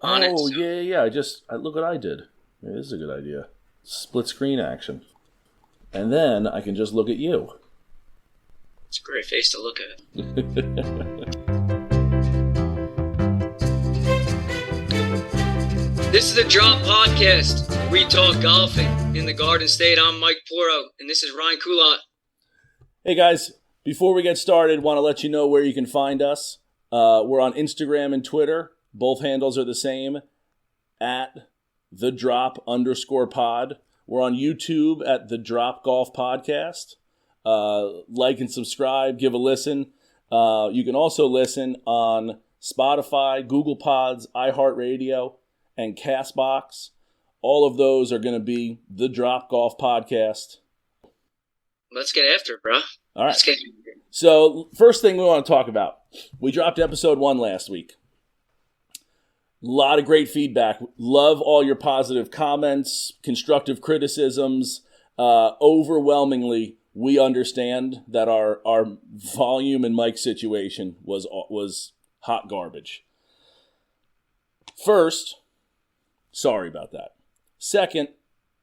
on it. Oh, So. yeah. Look what I did. Yeah, this is a good idea. Split screen action. And then I can just look at you. It's a great face to look at. This is the Drop Podcast. We talk golfing in the Garden State. I'm Mike Poro, and this is Ryan Coulott. Hey, guys. Before we get started, want to let you know where you can find us. We're on Instagram and Twitter. Both handles are the same, at @thedrop_pod. We're on YouTube at The Drop Golf Podcast. Like and subscribe, give a listen. You can also listen on Spotify, Google Pods, iHeartRadio, and CastBox. All of those are going to be The Drop Golf Podcast. Let's get after it, bro. All right. So, first thing we want to talk about. We dropped episode 1 last week. A lot of great feedback. Love all your positive comments, constructive criticisms. Overwhelmingly, we understand that our volume and mic situation was hot garbage. First, sorry about that. Second,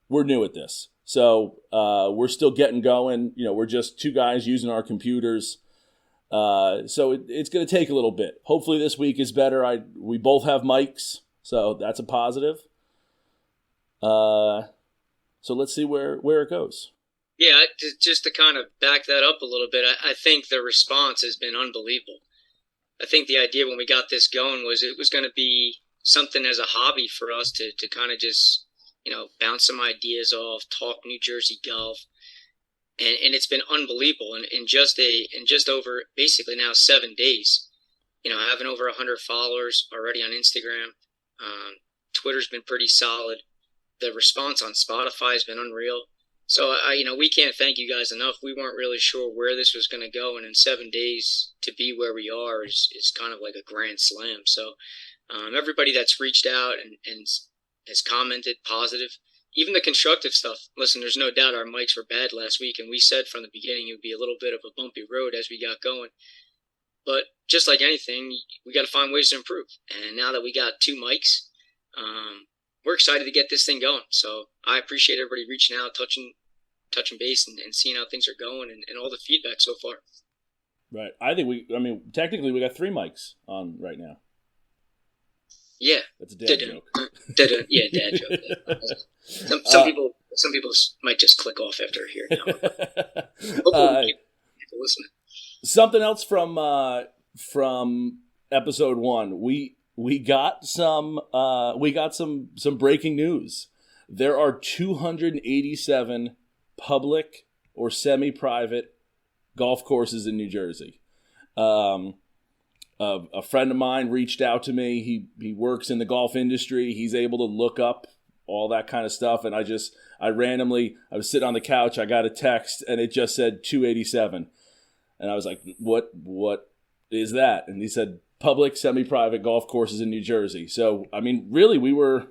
we're new at this. So we're still getting going. We're just two guys using our computers. So it's going to take a little bit. Hopefully this week is better. We both have mics, so that's a positive. So let's see where it goes. Yeah, just to kind of back that up a little bit, I think the response has been unbelievable. I think the idea when we got this going was it was going to be something as a hobby for us to kind of just, bounce some ideas off, talk New Jersey golf. And it's been unbelievable. And in just over basically now 7 days, having over 100 followers already on Instagram. Twitter's been pretty solid. The response on Spotify has been unreal. So, we can't thank you guys enough. We weren't really sure where this was going to go. And in 7 days to be where we are is kind of like a grand slam. So everybody that's reached out and has commented positive, even the constructive stuff. Listen, there's no doubt our mics were bad last week, and we said from the beginning it would be a little bit of a bumpy road as we got going. But just like anything, we got to find ways to improve. And now that we got 2 mics, we're excited to get this thing going. So I appreciate everybody reaching out, touching base, and seeing how things are going, and all the feedback so far. Right. Technically we got 3 mics on right now. Yeah. That's a dad joke. Yeah, dad joke. Some people might just click off after hearing that. Hopefully people listening. Something else from episode 1. We got some breaking news. There are 287 public or semi-private golf courses in New Jersey. A friend of mine reached out to me. He works in the golf industry. He's able to look up all that kind of stuff. And I was sitting on the couch. I got a text and it just said 287. And I was like, what is that? And he said, public semi-private golf courses in New Jersey. So, really we were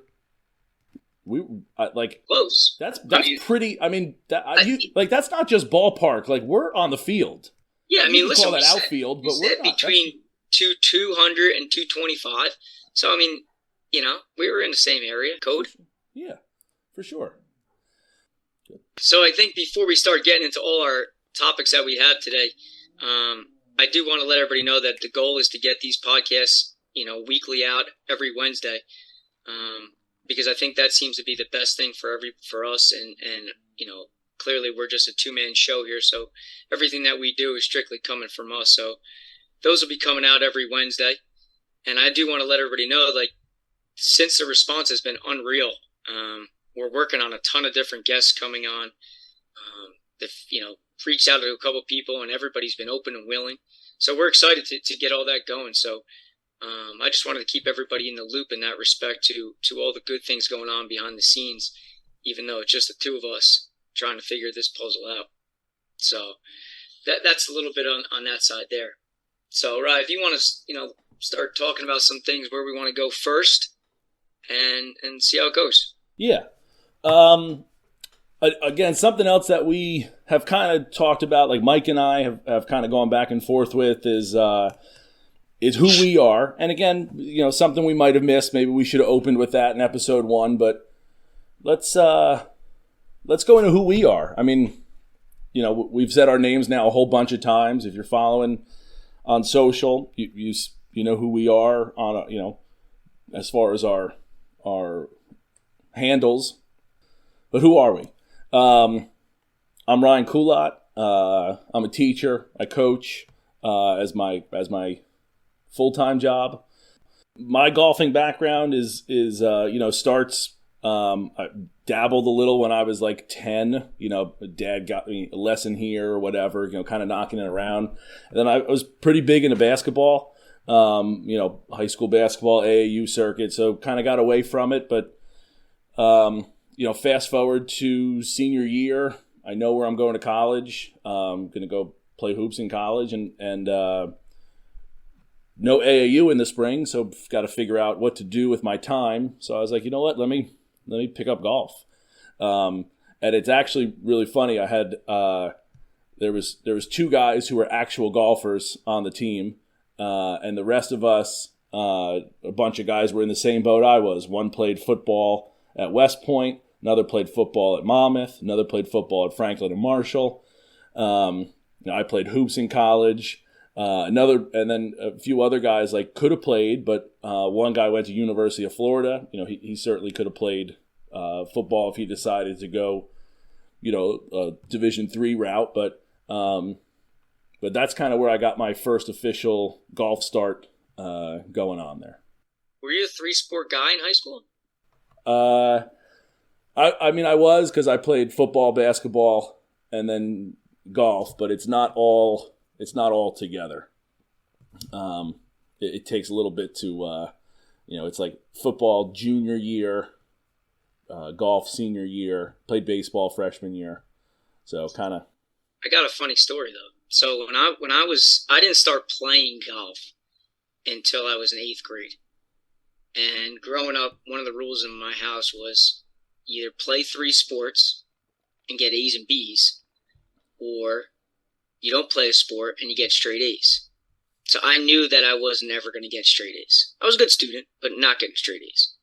close. That's pretty, that's not just ballpark. Like, we're on the field. Yeah. Call that outfield, but we're not. Between 200 and 225. So, we were in the same area code. Yeah, for sure. Good. So I think before we start getting into all our topics that we have today, I do want to let everybody know that the goal is to get these podcasts, weekly out every Wednesday. Because I think that seems to be the best thing for us. And clearly we're just a 2-man show here. So everything that we do is strictly coming from us. So those will be coming out every Wednesday. And I do want to let everybody know, since the response has been unreal, we're working on a ton of different guests coming on. They've, reached out to a couple people, and everybody's been open and willing. So we're excited to get all that going. So I just wanted to keep everybody in the loop in that respect to all the good things going on behind the scenes, even though it's just the 2 of us trying to figure this puzzle out. So that's a little bit on that side there. So, Ryan, if you want to, start talking about some things where we want to go first and see how it goes. Yeah. Again, something else that we have kind of talked about, like Mike and I have kind of gone back and forth with, is is who we are. And again, something we might have missed. Maybe we should have opened with that in episode 1, but let's go into who we are. I mean, we've said our names now a whole bunch of times. If you're following on social, you know who we are on as far as our handles. But who are we? I'm Ryan Coulott. I'm a teacher. I coach as my full-time job. My golfing background is starts. I dabbled a little when I was like 10. Dad got me a lesson here or whatever. Kind of knocking it around. And then I was pretty big into basketball. High school basketball, AAU circuit. So kind of got away from it, but fast forward to senior year. I know where I'm going to college. I'm going to go play hoops in college and no AAU in the spring, so I've got to figure out what to do with my time. So I was like, you know what, let me pick up golf. And it's actually really funny. I had there was 2 guys who were actual golfers on the team, and the rest of us, a bunch of guys were in the same boat I was. One played football at West Point. Another played football at Monmouth. Another played football at Franklin and Marshall. I played hoops in college. And then a few other guys could have played, but one guy went to University of Florida. He certainly could have played football if he decided to go, a Division III route. But that's kind of where I got my first official golf start going on there. Were you a 3-sport guy in high school? I mean, I was, because I played football, basketball, and then golf, but it's not all together. It takes a little bit to, it's like football junior year, golf senior year, played baseball freshman year. So kind of. I got a funny story though. So I didn't start playing golf until I was in 8th grade. And growing up, one of the rules in my house was either play 3 sports and get A's and B's, or you don't play a sport and you get straight A's. So I knew that I was never going to get straight A's. I was a good student, but not getting straight A's.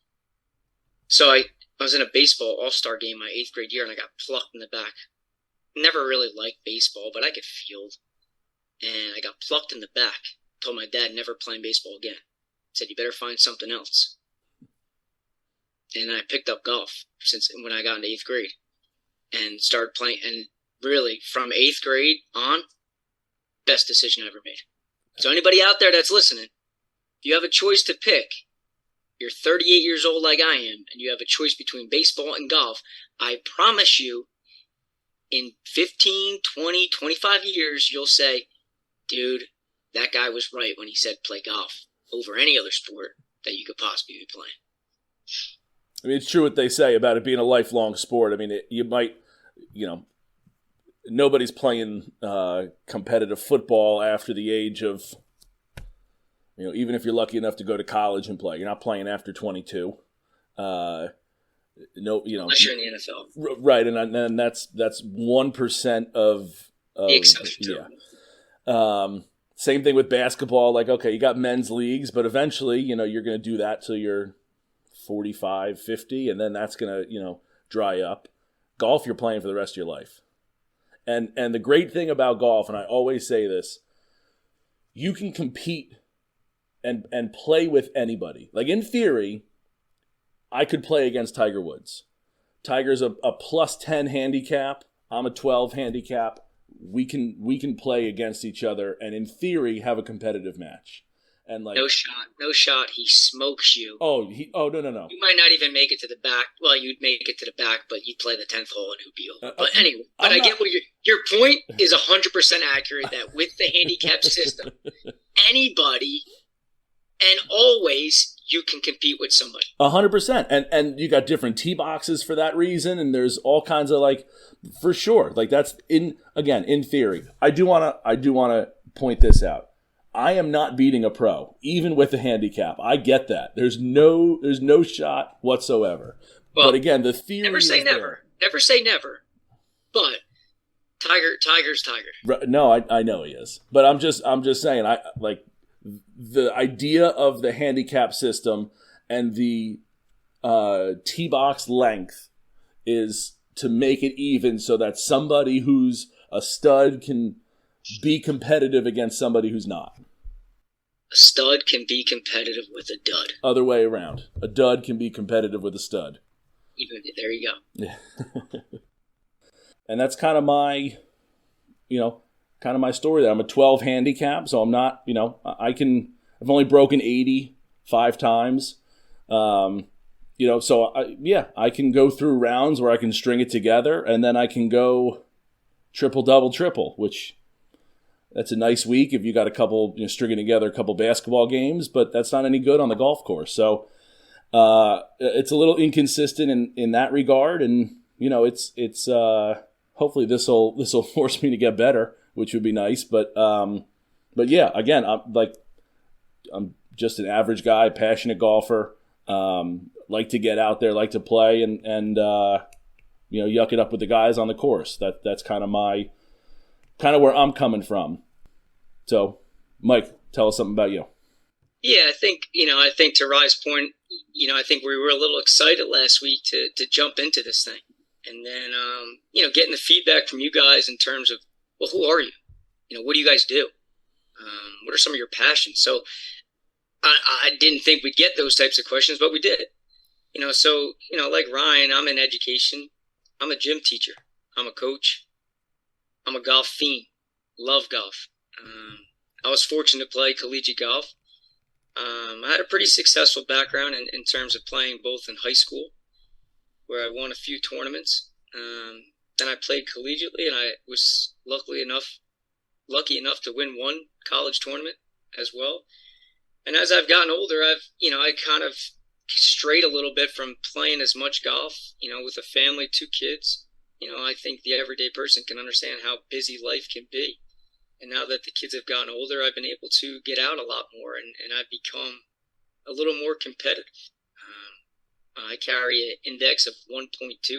So I was in a baseball all-star game my 8th grade year, and I got plucked in the back. Never really liked baseball, but I could field. And I got plucked in the back. Told my dad never playing baseball again. Said, you better find something else. And I picked up golf when I got into 8th grade and started playing. And really, from 8th grade on, best decision I ever made. So anybody out there that's listening, if you have a choice to pick, you're 38 years old like I am, and you have a choice between baseball and golf, I promise you, in 15, 20, 25 years, you'll say, dude, that guy was right when he said play golf over any other sport that you could possibly be playing. I mean, it's true what they say about it being a lifelong sport. I mean, you might, nobody's playing competitive football after the age of, even if you're lucky enough to go to college and play. You're not playing after 22. Unless you're in the NFL. Right, and that's 1% of the exception. Yeah. Same thing with basketball. Okay, you got men's leagues, but eventually, you're going to do that till you're 45, 50, and then that's going to, dry up. Golf, you're playing for the rest of your life. And the great thing about golf, and I always say this, you can compete and play with anybody. In theory, I could play against Tiger Woods. Tiger's a plus 10 handicap. I'm a 12 handicap. We can play against each other and in theory have a competitive match. And no shot. He smokes you. No. You might not even make it to the back. Well, you'd make it to the back, but you'd play the 10th hole and it would be over. But anyway, I get what your point is 100% accurate. That with the handicap system, anybody and always you can compete with somebody. 100%, and you got different tee boxes for that reason, and there's all kinds of for sure. That's in theory. I do wanna point this out. I am not beating a pro, even with the handicap. I get that. There's no shot whatsoever. Well, but again, the theory. Never say never. Never say never. But Tiger's Tiger. Right, no, I know he is. But I'm just saying. the idea of the handicap system and the tee box length is to make it even so that somebody who's a stud can be competitive against somebody who's not. A stud can be competitive with a dud. Other way around. A dud can be competitive with a stud. Even there you go. Yeah. And that's kind of my, my story there. I'm a 12 handicap, so I'm not, I've only broken 80 5 times. So I can go through rounds where I can string it together, and then I can go triple, double, triple, which that's a nice week if you got a couple, stringing together a couple basketball games, but that's not any good on the golf course. So it's a little inconsistent in that regard, and it's hopefully this will force me to get better, which would be nice. But yeah, again, I'm just an average guy, passionate golfer. Like to get out there, like to play, and yuck it up with the guys on the course. That's kind of where I'm coming from. So, Mike, tell us something about you. Yeah, I think to Rye's point, I think we were a little excited last week to jump into this thing, and then getting the feedback from you guys in terms of, well, who are you? What do you guys do? What are some of your passions? So I didn't think we'd get those types of questions, but we did. Like Ryan, I'm in education. I'm a gym teacher. I'm a coach. I'm a golf fiend. Love golf. I was fortunate to play collegiate golf. I had a pretty successful background in terms of playing both in high school, where I won a few tournaments. Then I played collegiately, and I was lucky enough to win one college tournament as well. And as I've gotten older, I kind of strayed a little bit from playing as much golf, with a family, 2 kids. I think the everyday person can understand how busy life can be. And now that the kids have gotten older, I've been able to get out a lot more, and I've become a little more competitive. I carry an index of 1.2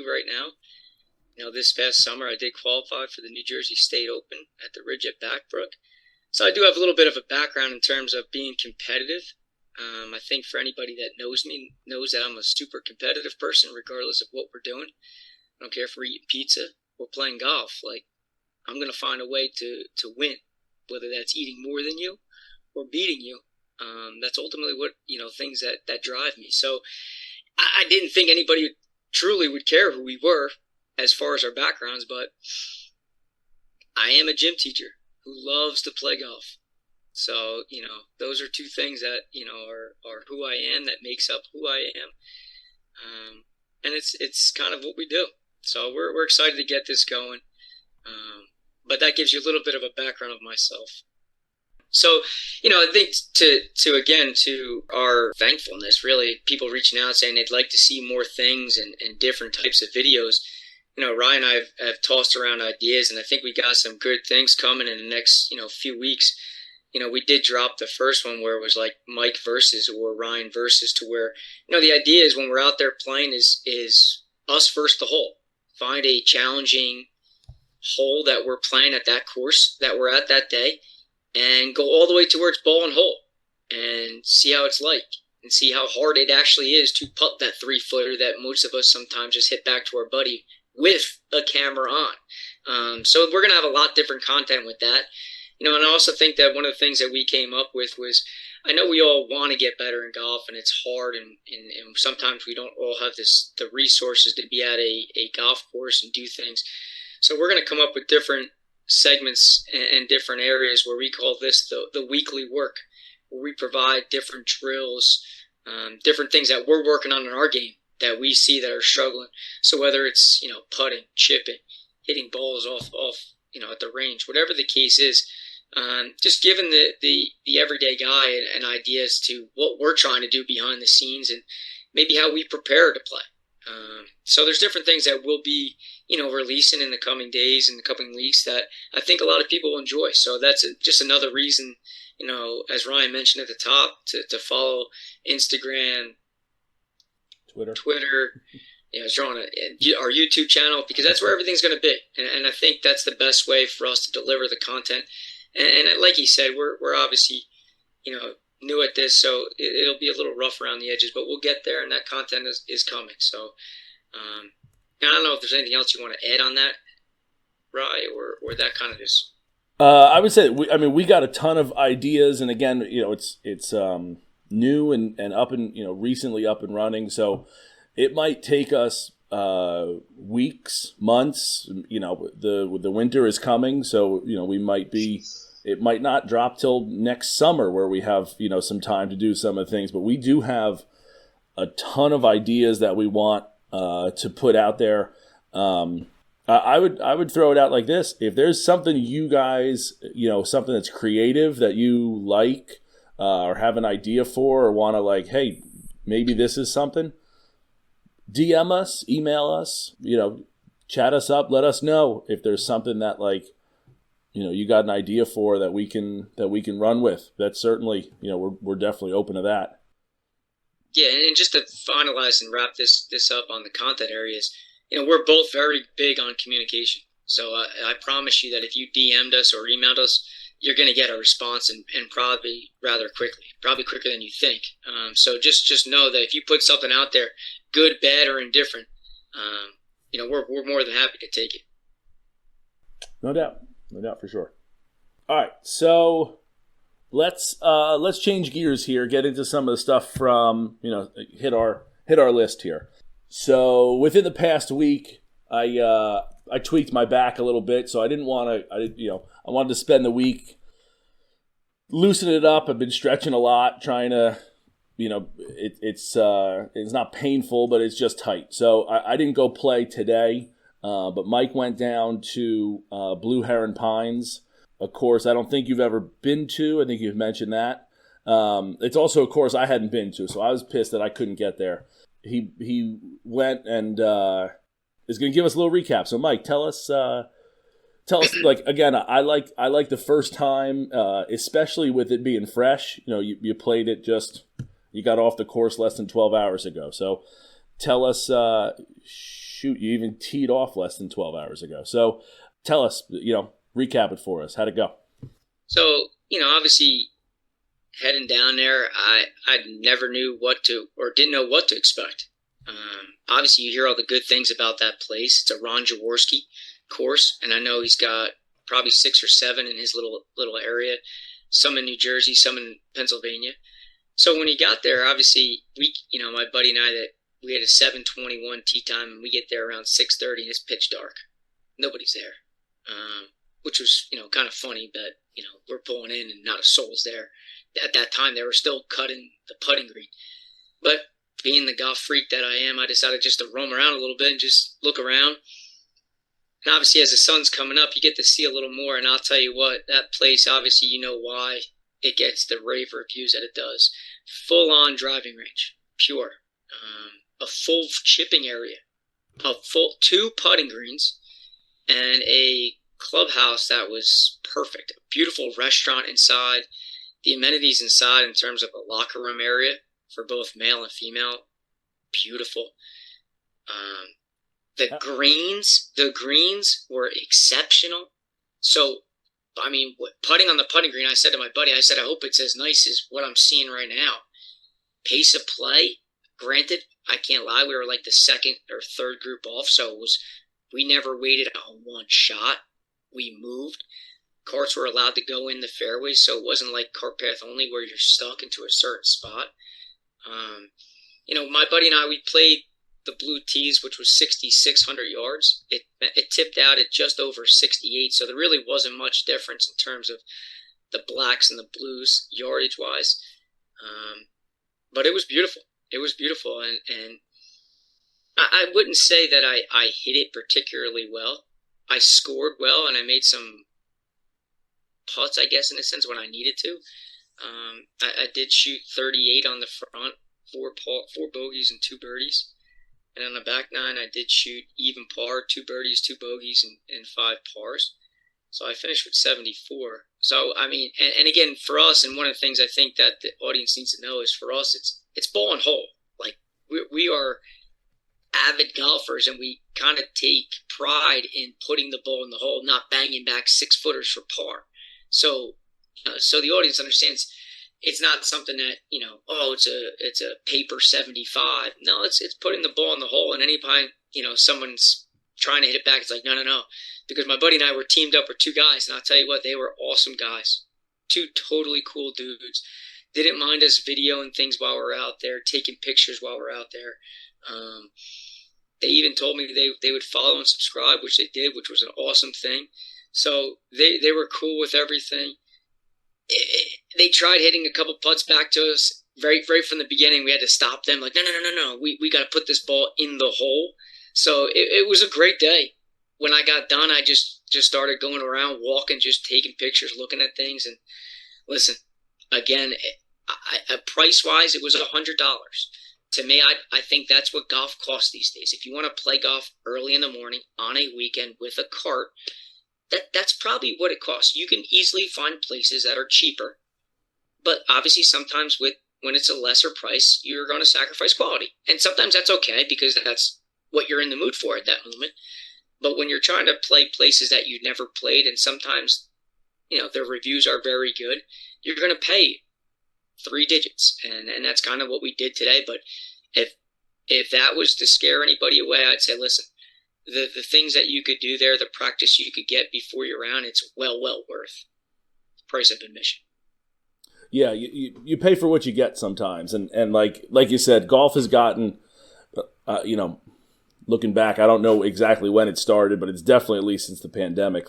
right now. This past summer, I did qualify for the New Jersey State Open at the Ridge at Backbrook. So I do have a little bit of a background in terms of being competitive. I think for anybody that knows me, knows that I'm a super competitive person, regardless of what we're doing. I don't care if we're eating pizza or playing golf. Like, I'm going to find a way to win, whether that's eating more than you or beating you. That's ultimately what, things that drive me. So I didn't think anybody truly would care who we were as far as our backgrounds, but I am a gym teacher who loves to play golf. So, those are 2 things that, are who I am, that makes up who I am. And it's kind of what we do. So we're excited to get this going. But that gives you a little bit of a background of myself. So, I think to our thankfulness, really, people reaching out saying they'd like to see more things and different types of videos. Ryan and I have tossed around ideas, and I think we got some good things coming in the next, few weeks. We did drop the first one where it was like Mike versus or Ryan versus, to where, the idea is when we're out there playing is us versus the hole. Find a challenging hole that we're playing at that course that we're at that day, and go all the way to where it's ball and hole and see how it's like, and see how hard it actually is to putt that 3-footer that most of us sometimes just hit back to our buddy with a camera on. So we're going to have a lot different content with that. And I also think that one of the things that we came up with was, I know we all want to get better in golf, and it's hard, and sometimes we don't all have the resources to be at a golf course and do things. So we're going to come up with different segments and different areas where we call this the weekly work, where we provide different drills, different things that we're working on in our game that we see that are struggling. So whether it's, putting, chipping, hitting balls off, at the range, whatever the case is, just giving the everyday guy an idea as to what we're trying to do behind the scenes, and maybe how we prepare to play. So there's different things that we'll be, releasing in the coming days and the coming weeks that I think a lot of people will enjoy. So that's just another reason, as Ryan mentioned at the top, to follow Instagram, Twitter, drawing our YouTube channel, because that's where everything's going to be. And I think that's the best way for us to deliver the content. And like he said, we're obviously, new at this, so it'll be a little rough around the edges, but we'll get there, and that content is coming. So, I don't know if there's anything else you want to add on that, Rye, or that kind of just. I would say we got a ton of ideas, and again, it's new and up and recently up and running, so it might take us weeks, months. The winter is coming, so we might be. It might not drop till next summer, where we have some time to do some of the things, but we do have a ton of ideas that we want to put out there. I would throw it out like this: if there's something you guys, something that's creative that you like or have an idea for, or want to hey, maybe this is something. DM us, email us, chat us up. Let us know if there's something that you got an idea for that we can run with. That's certainly we're definitely open to that. Yeah, and just to finalize and wrap this up on the content areas, we're both very big on communication. So I promise you that if you DM'd us or emailed us, you're going to get a response and probably rather quickly, probably quicker than you think. So just know that if you put something out there, good, bad, or indifferent, we're more than happy to take it. No doubt for sure. All right, so let's change gears here, get into some of the stuff from hit our list here. So within the past week, I tweaked my back a little bit, so I didn't want to. I wanted to spend the week loosening it up. I've been stretching a lot, trying to, it's not painful, but it's just tight. So I didn't go play today, but Mike went down to Blue Heron Pines, a course I don't think you've ever been to. I think you've mentioned that. It's also a course I hadn't been to, so I was pissed that I couldn't get there. He went and is going to give us a little recap. So Mike, tell us again. I like the first time, especially with it being fresh. You played it you got off the course less than 12 hours ago. So tell us. You even teed off less than 12 hours ago. So tell us. Recap it for us. How'd it go? So obviously, heading down there, I never knew what to, or didn't know what to expect. Obviously, you hear all the good things about that place. It's a Ron Jaworski course, and I know he's got probably 6 or 7 in his little area, some in New Jersey, some in Pennsylvania. So when he got there, obviously, my buddy and I, that we had a 7:21 tee time, and we get there around 6:30, and it's pitch dark. Nobody's there, which was kind of funny, but we're pulling in and not a soul's there. At that time, they were still cutting the putting green. But being the golf freak that I am, I decided just to roam around a little bit and just look around. And obviously, as the sun's coming up, you get to see a little more. And I'll tell you what, that place, obviously, why it gets the rave reviews that it does. Full-on driving range, pure. A full chipping area, a full 2 putting greens, and a clubhouse that was perfect. A beautiful restaurant inside. The amenities inside in terms of a locker room area for both male and female, beautiful. The greens were exceptional. So, putting on the putting green, I said to my buddy, I hope it's as nice as what I'm seeing right now. Pace of play, granted, I can't lie, we were like the second or third group off, so we never waited on one shot. We moved. Carts were allowed to go in the fairways, so it wasn't like cart path only where you're stuck into a certain spot. My buddy and I, we played the blue tees, which was 6,600 yards. It tipped out at just over 68, so there really wasn't much difference in terms of the blacks and the blues yardage-wise. But it was beautiful. It was beautiful, and I wouldn't say that I hit it particularly well. I scored well, and I made some putts, I guess, in a sense, when I needed to. I did shoot 38 on the front, 4 bogeys and 2 birdies. And on the back 9, I did shoot even par, 2 birdies, 2 bogeys, and 5 pars. So I finished with 74. So, and again, for us, and one of the things I think that the audience needs to know is for us, it's ball and hole. Like, we are avid golfers, and we kind of take pride in putting the ball in the hole, not banging back 6-footers for par. So the audience understands it's not something that, oh, it's a paper 75. No, it's putting the ball in the hole. And anytime, someone's trying to hit it back, it's like, no, no, no. Because my buddy and I were teamed up with two guys, and I'll tell you what, they were awesome guys. Two totally cool dudes. Didn't mind us videoing things while we're out there, taking pictures while we're out there. They even told me they would follow and subscribe, which they did, which was an awesome thing. So they were cool with everything. They tried hitting a couple putts back to us right from the beginning. We had to stop them. Like, no. We got to put this ball in the hole. So it was a great day. When I got done, I just started going around, walking, just taking pictures, looking at things. And listen, again, price-wise, it was $100. To me, I think that's what golf costs these days. If you want to play golf early in the morning on a weekend with a cart, that's probably what it costs. You can easily find places that are cheaper, but obviously sometimes when it's a lesser price, you're going to sacrifice quality. And sometimes that's okay because that's what you're in the mood for at that moment. But when you're trying to play places that you've never played, and sometimes, their reviews are very good, you're going to pay 3 digits. And that's kind of what we did today. But if that was to scare anybody away, I'd say, listen, the things that you could do there, the practice you could get before your round, it's well worth the price of admission. Yeah, you pay for what you get sometimes. And like you said, golf has gotten, looking back, I don't know exactly when it started, but it's definitely at least since the pandemic.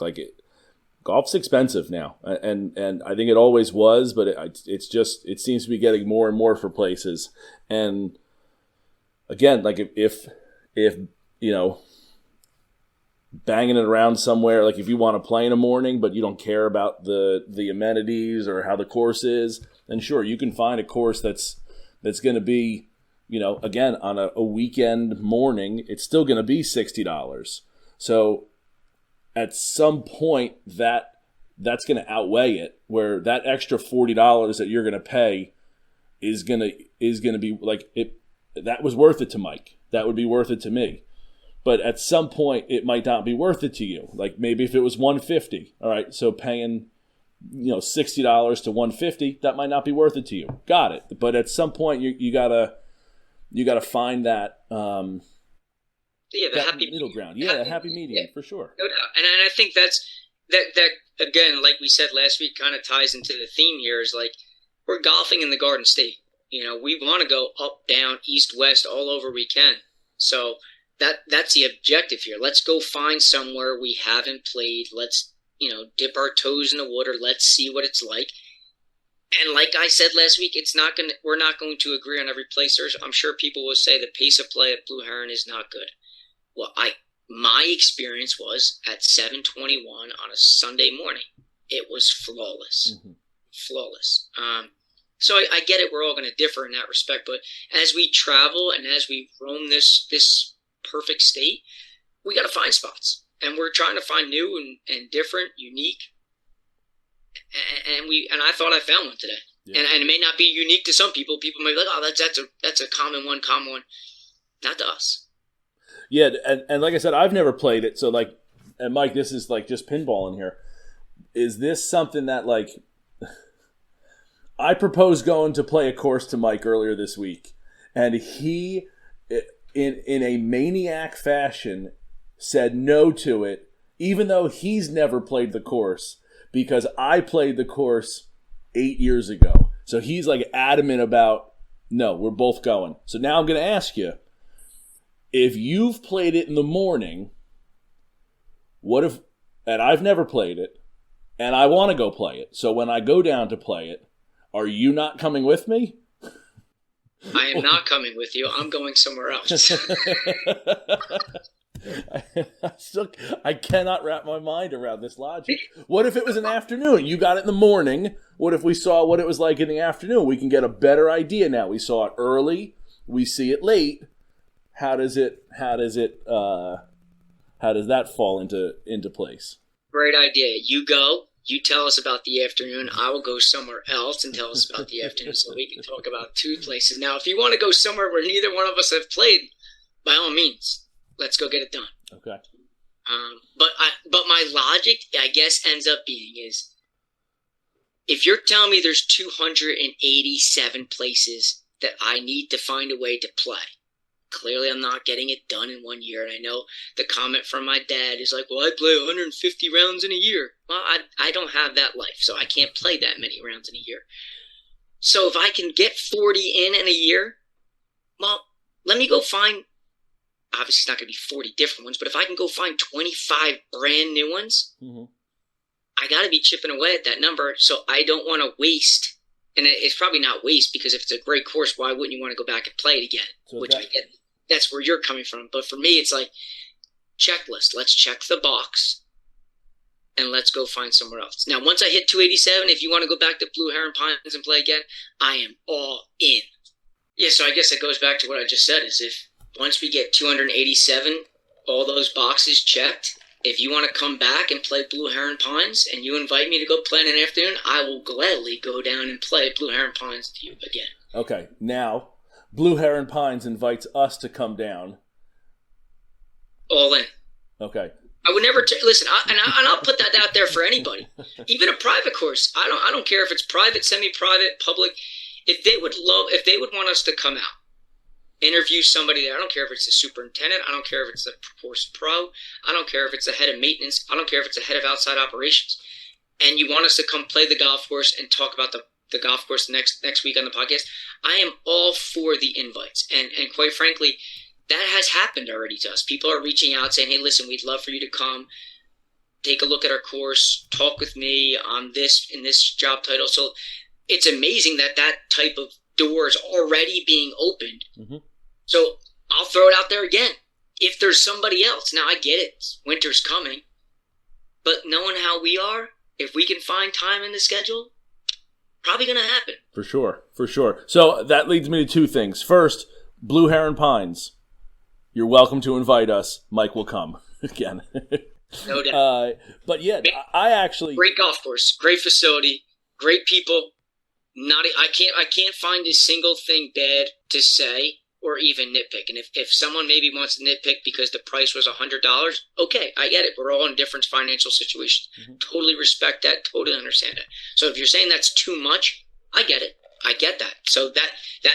Golf's expensive now, and I think it always was, but it seems to be getting more and more for places. And again, if banging it around somewhere, if you want to play in the morning, but you don't care about the amenities or how the course is, then sure, you can find a course that's going to be, again, on a weekend morning, it's still going to be $60. So at some point that's going to outweigh it, where that extra $40 that you're going to pay is going to be that was worth it to Mike. That would be worth it to me. But at some point, it might not be worth it to you. Maybe if it was $150, all right, so paying, $60 to $150, that might not be worth it to you. Got it. But at some point, you gotta find that that happy middle ground. Yeah, a happy medium, for sure. No doubt. And I think that again, like we said last week, kind of ties into the theme here. Is we're golfing in the Garden State. We want to go up, down, east, west, all over we can. So that's the objective here. Let's go find somewhere we haven't played. Let's, dip our toes in the water. Let's see what it's like. And like I said last week, we're not going to agree on every place. I'm sure people will say the pace of play at Blue Heron is not good. Well, my experience was at 7:21 on a Sunday morning. It was flawless. Mm-hmm. Flawless. So I get it. We're all going to differ in that respect. But as we travel and as we roam this perfect state, we got to find spots, and we're trying to find new and different, unique. And I thought I found one today. Yeah. And it may not be unique to some people. People may be like, oh, that's a common one. Not to us. Yeah, and like I said, I've never played it. So and Mike, this is just pinballing here. Is this something that I proposed going to play a course to Mike earlier this week, and he, in a maniac fashion, said no to it, even though he's never played the course, because I played the course 8 years ago. So he's adamant about, no, we're both going. So now I'm going to ask you, if you've played it in the morning, and I've never played it, and I want to go play it. So when I go down to play it, are you not coming with me? I am not coming with you. I'm going somewhere else. I cannot wrap my mind around this logic. What if it was an afternoon? You got it in the morning. What if we saw what it was like in the afternoon? We can get a better idea now. We saw it early. We see it late. How does that fall into place? Great idea. You go. You tell us about the afternoon. I will go somewhere else and tell us about the afternoon so we can talk about two places. Now, if you want to go somewhere where neither one of us have played, by all means, let's go get it done. Okay. But my logic, I guess, ends up being is if you're telling me there's 287 places that I need to find a way to play, clearly I'm not getting it done in 1 year. And I know the comment from my dad is like, well, I play 150 rounds in a year. Well, I don't have that life, so I can't play that many rounds in a year. So if I can get 40 in a year, well, let me go find, obviously it's not going to be 40 different ones, but if I can go find 25 brand new ones, I got to be chipping away at that number. So I don't want to waste, and it's probably not waste, because if it's a great course, why wouldn't you want to go back and play it again? So Which I get, that's where you're coming from. But for me, it's like, checklist. Let's check the box and let's go find somewhere else. Now, once I hit 287, if you want to go back to Blue Heron Pines and play again, I am all in. Yeah, so I guess it goes back to what I just said, is if once we get 287, all those boxes checked, if you want to come back and play Blue Heron Pines and you invite me to go play in an afternoon, I will gladly go down and play Blue Heron Pines with you again. Okay, now Blue Heron Pines invites us to come down. All in. Okay. I would never listen, and I'll put that out there for anybody, even a private course. I don't care if it's private, semi-private, public. If they would want us to come out, interview somebody there. I don't care if it's the superintendent. I don't care if it's the course pro. I don't care if it's the head of maintenance. I don't care if it's the head of outside operations. And you want us to come play the golf course and talk about the golf course next week on the podcast. I am all for the invites, and quite frankly, that has happened already to us. People are reaching out saying, hey, listen, we'd love for you to come, take a look at our course, talk with me on this, in this job title. So it's amazing that type of door is already being opened. So I'll throw it out there again. If there's somebody else, now I get it, winter's coming, but knowing how we are, if we can find time in the schedule, probably going to happen. For sure. So that leads me to two things. First, Blue Heron Pines. You're welcome to invite us. Mike will come again. No doubt. But yeah, I actually great golf course, great facility, great people. I can't find a single thing bad to say or even nitpick. And if someone maybe wants to nitpick because the price was $100, okay, I get it. We're all in different financial situations. Totally respect that. Totally understand it. So if you're saying that's too much, I get it. I get that. So that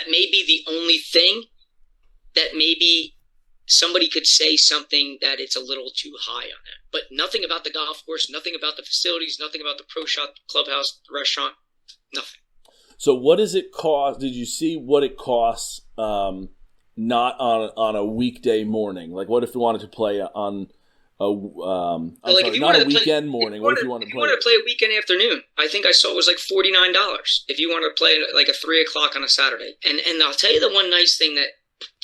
may be the only thing that maybe somebody could say something that it's a little too high on that. But nothing about the golf course, nothing about the facilities, nothing about the pro shop, clubhouse, restaurant, nothing. So what does it cost? Did you see what it costs not on a weekday morning? Like what if you wanted to play on not a weekend morning. What if you wanted to play a weekend afternoon? I think I saw it was like $49 if you wanted to play like a 3 o'clock on a Saturday. And I'll tell you the one nice thing that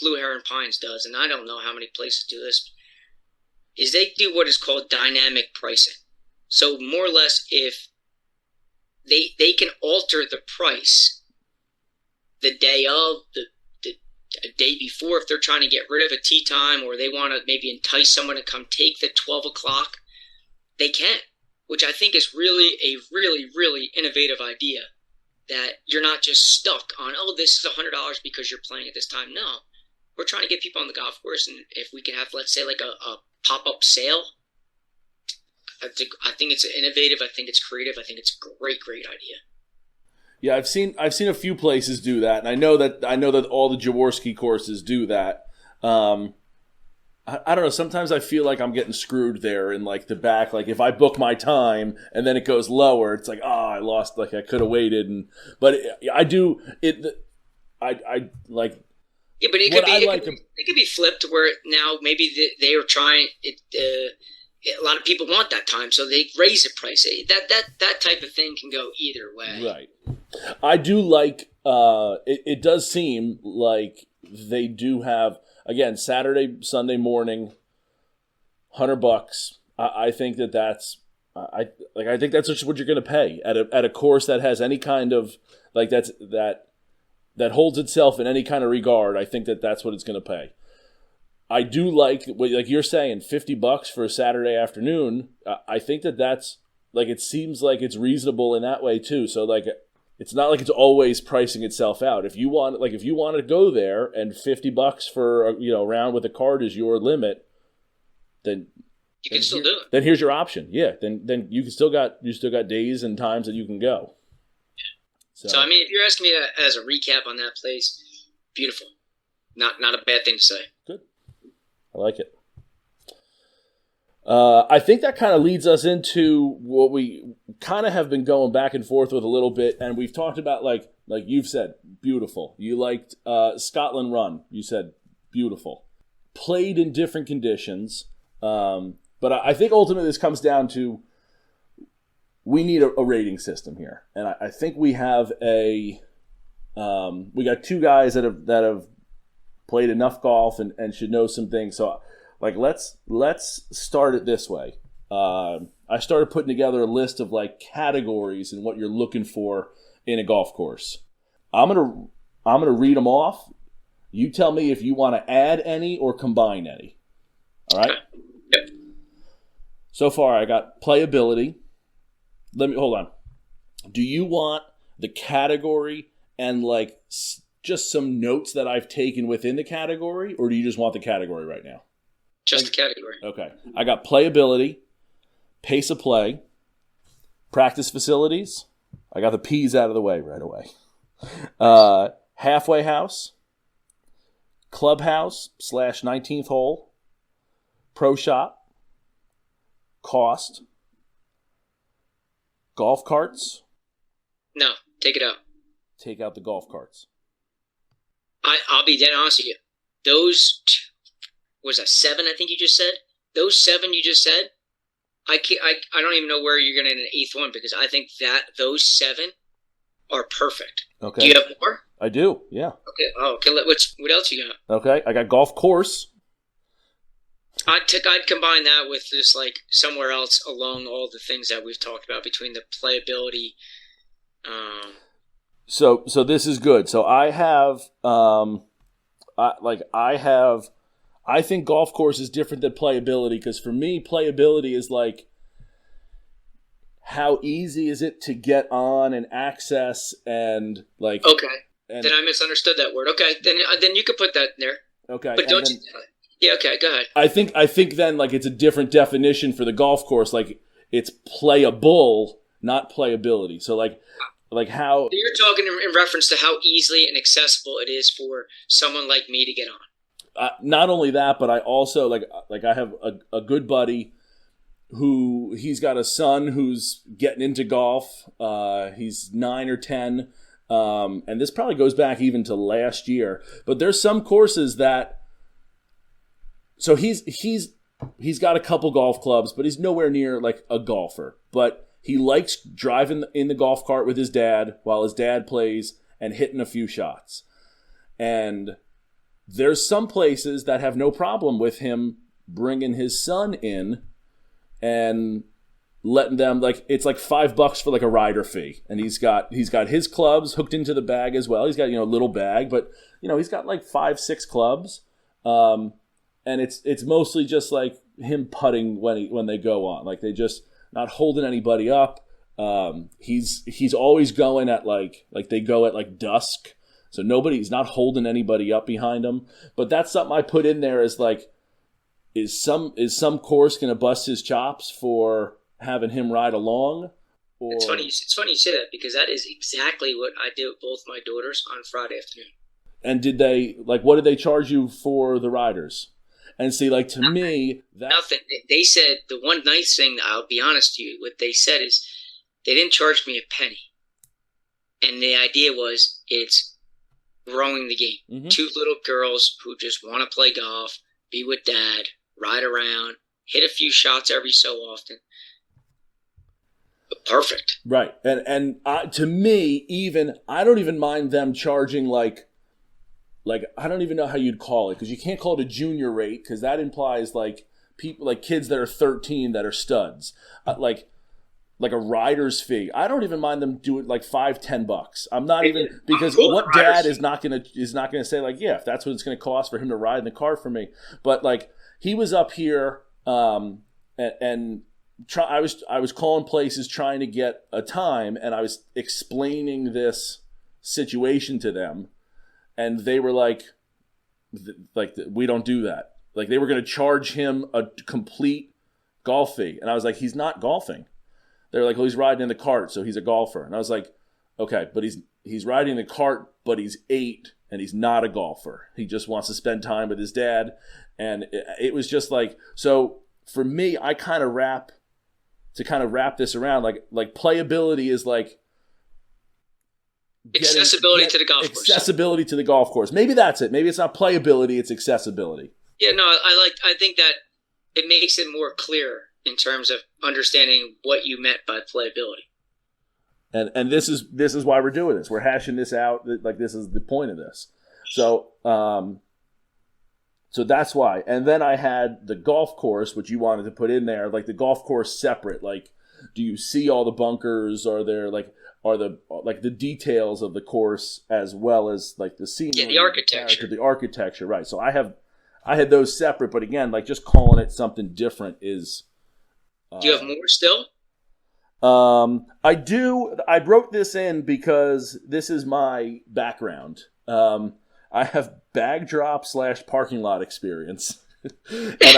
Blue Heron Pines does, and I don't know how many places do this, is they do what is called dynamic pricing. So more or less, if they can alter the price the day of, the day before, if they're trying to get rid of a tee time or they want to maybe entice someone to come take the 12 o'clock, they can, which I think is really a really innovative idea. That you're not just stuck on, oh, this is $100 because you're playing at this time. No, we're trying to get people on the golf course, and if we can have, let's say, like a pop-up sale, I think it's innovative. I think it's creative. I think it's a great idea. Yeah, I've seen a few places do that, and I know that all the Jaworski courses do that. I don't know. Sometimes I feel like I'm getting screwed there in like the back. Like if I book my time and then it goes lower, it's like, I lost. Like I could have waited. But I do it. I like. Yeah, but it could be flipped to where now maybe they are trying it. A lot of people want that time, so they raise the price. That type of thing can go either way. Right. I do like. It does seem like they do have. Again, Saturday, Sunday morning, $100. I think that's I think that's just what you're going to pay at a course that has any kind of like that holds itself in any kind of regard. I think that's what it's going to pay. I do like you're saying, $50 for a Saturday afternoon. I think that's like it seems like it's reasonable in that way too. So like. It's not like it's always pricing itself out. If you want to go there and $50 for a round with a card is your limit, then you can still do it. Then here's your option. Yeah, then you still got days and times that you can go. So I mean, if you're asking me as a recap on that place, beautiful. Not a bad thing to say. Good. I like it. I think that kind of leads us into what we kind of have been going back and forth with a little bit, and we've talked about like you've said, beautiful. You liked Scotland Run. You said beautiful. Played in different conditions, but I think ultimately this comes down to we need a rating system here, and I think we have we got two guys that have played enough golf and should know some things. So. Like let's start it this way. I started putting together a list of like categories and what you're looking for in a golf course. I'm gonna read them off. You tell me if you want to add any or combine any. All right. Yep. So far, I got playability. Hold on. Do you want the category and like just some notes that I've taken within the category, or do you just want the category right now? Just the category. Okay. I got playability, pace of play, practice facilities. I got the P's out of the way right away. Halfway house, clubhouse / 19th hole, pro shop, cost, golf carts. No, take it out. Take out the golf carts. I'll be dead honest with you. Those was that 7? I think you just said those 7 you just said. I don't even know where you're gonna get an 8th one because I think that those 7 are perfect. Okay. Do you have more? I do. Yeah. Okay. Oh, okay. What else you got? Okay. I got golf course. I'd combine that with just like somewhere else along all the things that we've talked about between the playability. So this is good. So I have I think golf course is different than playability because for me, playability is like how easy is it to get on and access and like. Okay. Then I misunderstood that word. Okay. Then you could put that there. Okay. But don't you? Yeah. Okay. Go ahead. I think then like it's a different definition for the golf course. Like it's playable, not playability. So like how. You're talking in reference to how easily and accessible it is for someone like me to get on. Not only that, but I also like I have a good buddy who he's got a son who's getting into golf. He's 9 or 10, and this probably goes back even to last year. But there's some courses that. So he's got a couple golf clubs, but he's nowhere near like a golfer. But he likes driving in the golf cart with his dad while his dad plays and hitting a few shots, and. There's some places that have no problem with him bringing his son in and letting them like it's like $5 for like a rider fee, and he's got his clubs hooked into the bag as well. He's got a little bag, but he's got like 5-6 clubs, and it's mostly just like him putting when they go on, like they just not holding anybody up. He's always going at like they go at like dusk. So he's not holding anybody up behind him. But that's something I put in there as like, is some course going to bust his chops for having him ride along? Or... It's funny you say that because that is exactly what I did with both my daughters on Friday afternoon. And what did they charge you for the riders? And see, like to Nothing. Me, Nothing. They said the one nice thing, I'll be honest to you, what they said is they didn't charge me a penny. And the idea was it's growing the game. Mm-hmm. 2 little girls who just want to play golf, be with dad, ride around, hit a few shots every so often. But perfect. Right. And to me, even I don't even mind them charging like I don't even know how you'd call it because you can't call it a junior rate because that implies like people like kids that are 13 that are studs. Like a rider's fee. I don't even mind them do it like $5-10. I'm not even because what dad is not gonna say like, yeah, if that's what it's gonna cost for him to ride in the car for me. But like he was up here I was calling places trying to get a time, and I was explaining this situation to them, and they were like we don't do that. Like they were gonna charge him a complete golf fee, and I was like, he's not golfing. They're like, well, he's riding in the cart, so he's a golfer. And I was like, Okay, but he's riding the cart, but he's 8 and he's not a golfer. He just wants to spend time with his dad. And it was just like, so for me, I kind of wrap this around, like playability is like accessibility to the golf course. Accessibility to the golf course. Maybe that's it. Maybe it's not playability, it's accessibility. Yeah, no, I think that it makes it more clear in terms of understanding what you meant by playability. And this is why we're doing this. We're hashing this out. Like, this is the point of this. So so that's why. And then I had the golf course, which you wanted to put in there, like the golf course separate. Like, do you see all the bunkers? Are the details of the course as well as like the scenery? Yeah, the architecture. The architecture, right. So I had those separate, but again, like just calling it something different is... do you have more still? I do. I wrote this in because this is my background. I have bag drop / parking lot experience. And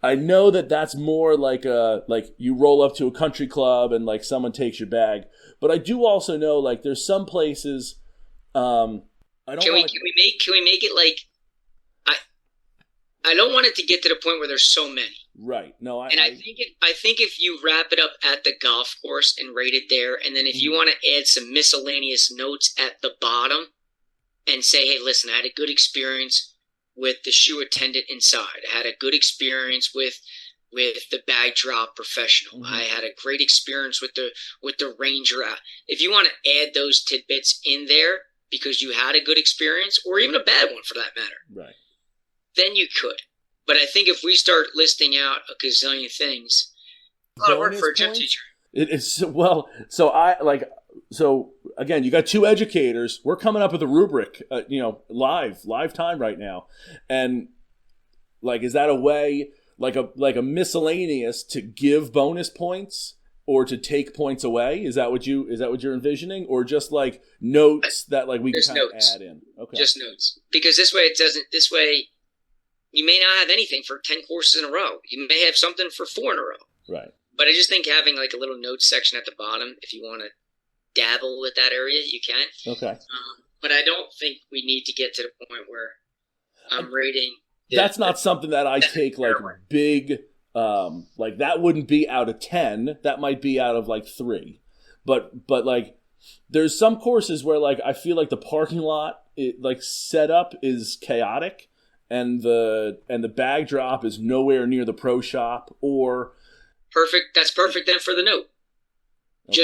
I know that that's more like you roll up to a country club and like someone takes your bag. But I do also know like there's some places, Can we make it like, I don't want it to get to the point where there's so many. Right. No, I think if you wrap it up at the golf course and rate it there, and then if you want to add some miscellaneous notes at the bottom and say, hey, listen, I had a good experience with the shoe attendant inside. I had a good experience with the bag drop professional. Mm-hmm. I had a great experience with the ranger. If you want to add those tidbits in there because you had a good experience, or even a bad one for that matter, right, then you could. But I think if we start listing out a gazillion things, a lot of work for a gym teacher. It is, well, so again, you got 2 educators. We're coming up with a rubric, live time right now. And like, is that a way, like a miscellaneous to give bonus points or to take points away? Is that what you're envisioning? Or just like notes that like we can kind of add in? Okay. Just notes. Because this way you may not have anything for 10 courses in a row. You may have something for 4 in a row. Right. But I just think having like a little notes section at the bottom, if you want to dabble with that area, you can. Okay. But I don't think we need to get to the point where I'm rating. That's not something that I take like big, like that wouldn't be out of 10. That might be out of like 3. But like there's some courses where like I feel like the parking lot setup is chaotic. And the bag drop is nowhere near the pro shop or perfect. That's perfect then for the note. Okay.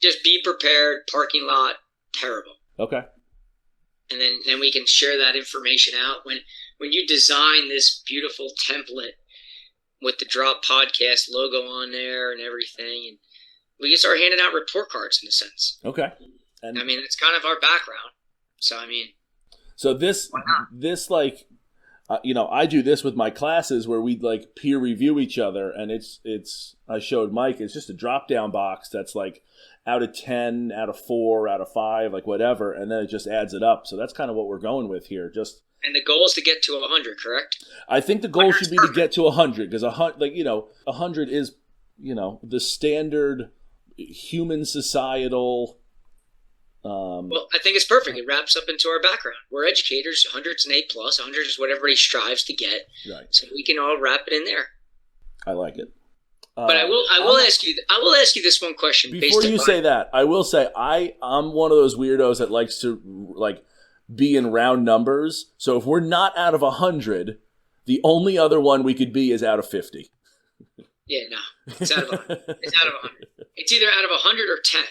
Just be prepared. Parking lot terrible. Okay. And then we can share that information out when you design this beautiful template with the Drop Podcast logo on there and everything, and we can start handing out report cards in a sense. Okay. And I mean, it's kind of our background. So I mean, so this like. I do this with my classes where we like peer review each other, and it's I showed Mike, it's just a drop down box that's like out of 10, out of 4, out of 5, like whatever, and then it just adds it up. So that's kind of what we're going with here. And the goal is to get to 100, correct? I think the goal should be to get to 100 because 100 is the standard human societal. Well, I think it's perfect. It wraps up into our background. We're educators. 100's an A+. 100 is what everybody strives to get. Right. So we can all wrap it in there. I like it. But I will ask you this one question. Before you say that, I will say I'm one of those weirdos that likes to like be in round numbers. So if we're not out of 100, the only other one we could be is out of 50. Yeah, no, it's out of 100. It's out of 100. It's either out of 100 or 10.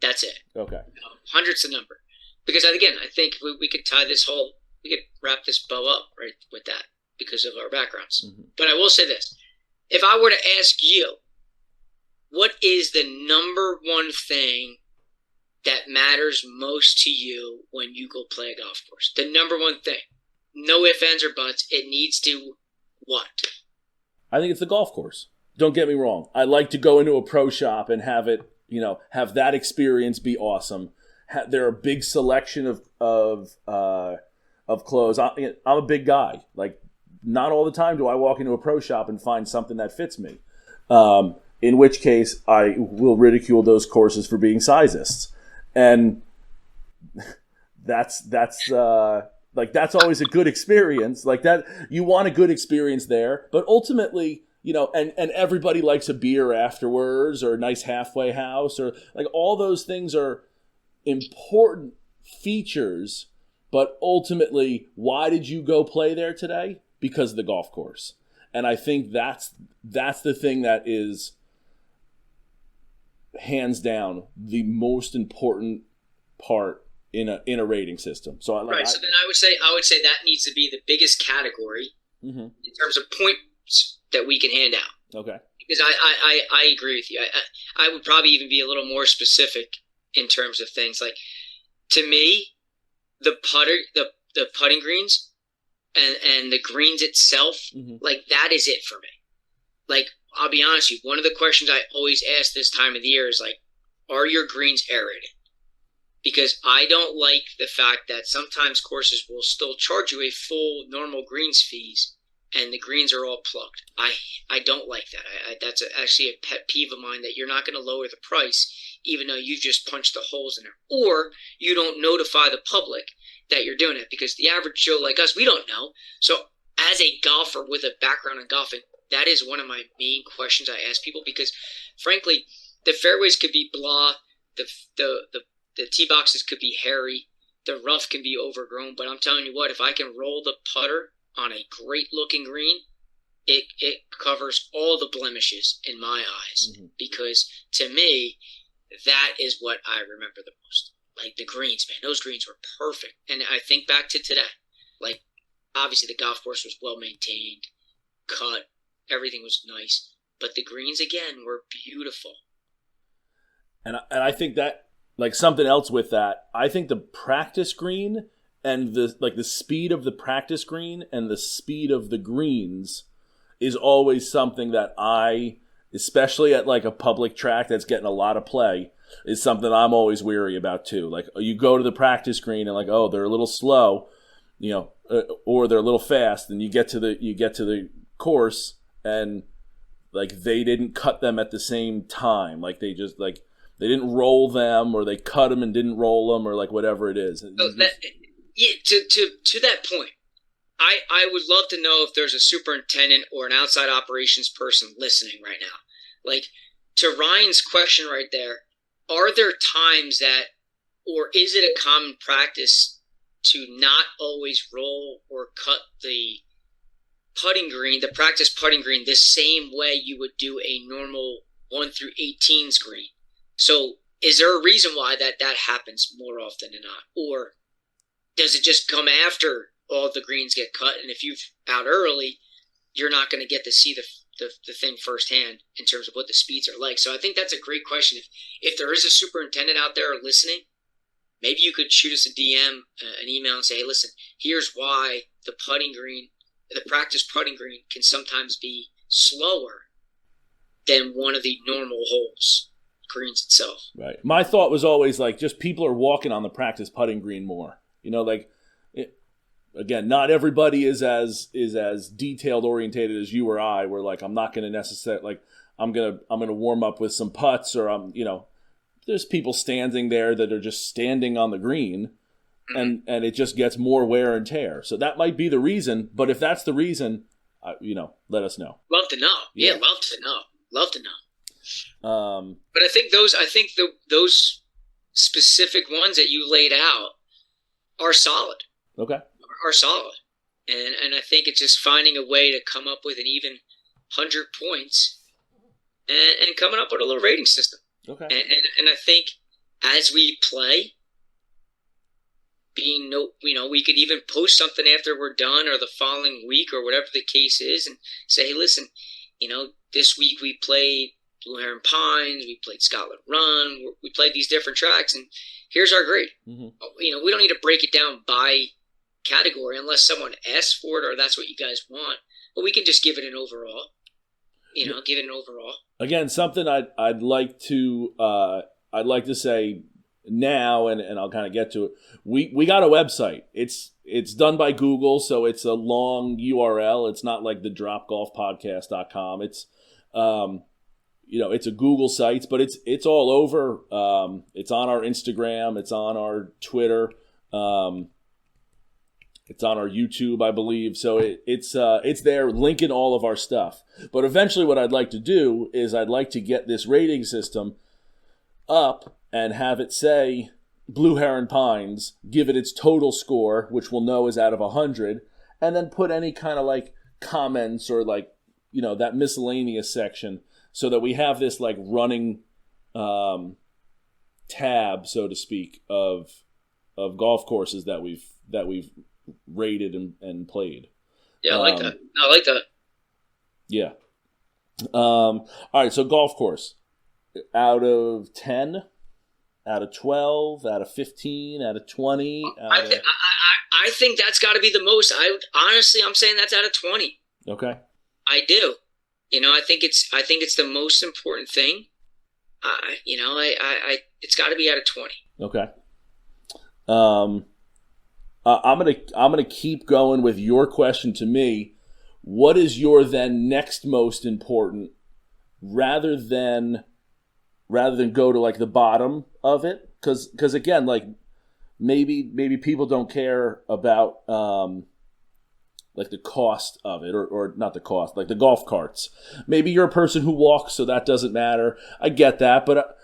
That's it. Okay. 100's the number. Because, again, I think we could we could wrap this bow up right with that because of our backgrounds. Mm-hmm. But I will say this. If I were to ask you, what is the number one thing that matters most to you when you go play a golf course? The number one thing. No ifs, ands, or buts. It needs to what? I think it's the golf course. Don't get me wrong. I like to go into a pro shop and have it, have that experience be awesome. There are a big selection of clothes. I'm a big guy. Like, not all the time do I walk into a pro shop and find something that fits me. In which case, I will ridicule those courses for being sizeists. And that's like, that's always a good experience. Like that, you want a good experience there, but ultimately, you know, and everybody likes a beer afterwards, or a nice halfway house, or like, all those things are important features. But ultimately, why did you go play there today? Because of the golf course. And I think that's the thing that is hands down the most important part in a rating system. So so then I would say that needs to be the biggest category in terms of points that we can hand out. Okay. Because I agree with you. I would probably even be a little more specific in terms of things. Like, to me, the putting greens and the greens itself, like, that is it for me. Like, I'll be honest with you, one of the questions I always ask this time of the year is, like, are your greens aerated? Because I don't like the fact that sometimes courses will still charge you a full normal greens fees, and the greens are all plugged. I don't like that. That's actually a pet peeve of mine, that you're not going to lower the price even though you just punched the holes in there. Or you don't notify the public that you're doing it, because the average Joe like us, we don't know. So as a golfer with a background in golfing, that is one of my main questions I ask people, because frankly, the fairways could be blah, the tee boxes could be hairy, the rough can be overgrown, but I'm telling you what, if I can roll the putter on a great looking green, it covers all the blemishes in my eyes. Because to me, that is what I remember the most. Like, the greens, man, those greens were perfect. And I think back to today, like, obviously the golf course was well maintained, cut, everything was nice, but the greens again were beautiful. And I think that, like, something else with that, I think the practice green and the speed of the practice green and the speed of the greens is always something that especially at like a public track that's getting a lot of play, is something I'm always weary about too. Like, you go to the practice green and like, oh, they're a little slow, you know, or they're a little fast, and you get to the course and like they didn't cut them at the same time. Like, they just like, they didn't roll them, or they cut them and didn't roll them, or like whatever it is. Oh, to that point, I would love to know if there's a superintendent or an outside operations person listening right now. Like, to Ryan's question right there, are there times that, or is it a common practice to not always roll or cut the putting green, the practice putting green, the same way you would do a normal 1 through 18s green? So is there a reason why that happens more often than not? Or does it just come after all the greens get cut, and if you've out early, you're not going to get to see the thing firsthand in terms of what the speeds are like? So I think that's a great question. If there is a superintendent out there listening, maybe you could shoot us a DM, an email, and say, hey, listen, here's why the putting green, the practice putting green, can sometimes be slower than one of the normal holes, greens itself. Right. My thought was always like, just people are walking on the practice putting green more. You know, like, again, not everybody is as detailed orientated as you or I. Where like, I'm not going to necessarily, like, I'm gonna warm up with some putts, or there's people standing there that are just standing on the green, and it just gets more wear and tear. So that might be the reason. But if that's the reason, let us know. Love to know. Yeah, love to know. Love to know. But I think those specific ones that you laid out are solid. Okay. Are solid. And I think it's just finding a way to come up with an even 100 points and coming up with a little rating system. Okay. And I think as we play, we could even post something after we're done, or the following week, or whatever the case is, and say, hey, listen, this week we played Blue Heron Pines, we played Scotland Run, we played these different tracks, and here's our grade. We don't need to break it down by category unless someone asks for it, or that's what you guys want. But we can just give it an overall. Give it an overall. Again, something I'd like to say now, and I'll kind of get to it. We got a website. It's done by Google, so it's a long URL. It's not like the dropgolfpodcast.com. It's it's a Google site, but it's all over. It's on our Instagram. It's on our Twitter. It's on our YouTube, I believe. So it's there, linking all of our stuff. But eventually what I'd like to do is I'd like to get this rating system up and have it say Blue Heron Pines, give it its total score, which we'll know is out of 100, and then put any kind of like comments or like, that miscellaneous section so that we have this like running tab, so to speak, of golf courses that we've rated and played. Yeah, I like that. I like that. Yeah. All right, so golf course. Out of 10, out of 12, out of 15, out of 20. I think that's got to be the most. I'm saying that's out of 20. Okay. I do. I think it's the most important thing. It's got to be out of 20. Okay. I'm gonna keep going with your question to me. What is your then next most important, rather than go to like the bottom of it? Because again, like maybe people don't care about like the cost of it, or not the cost, like the golf carts. Maybe you're a person who walks, so that doesn't matter. I get that, but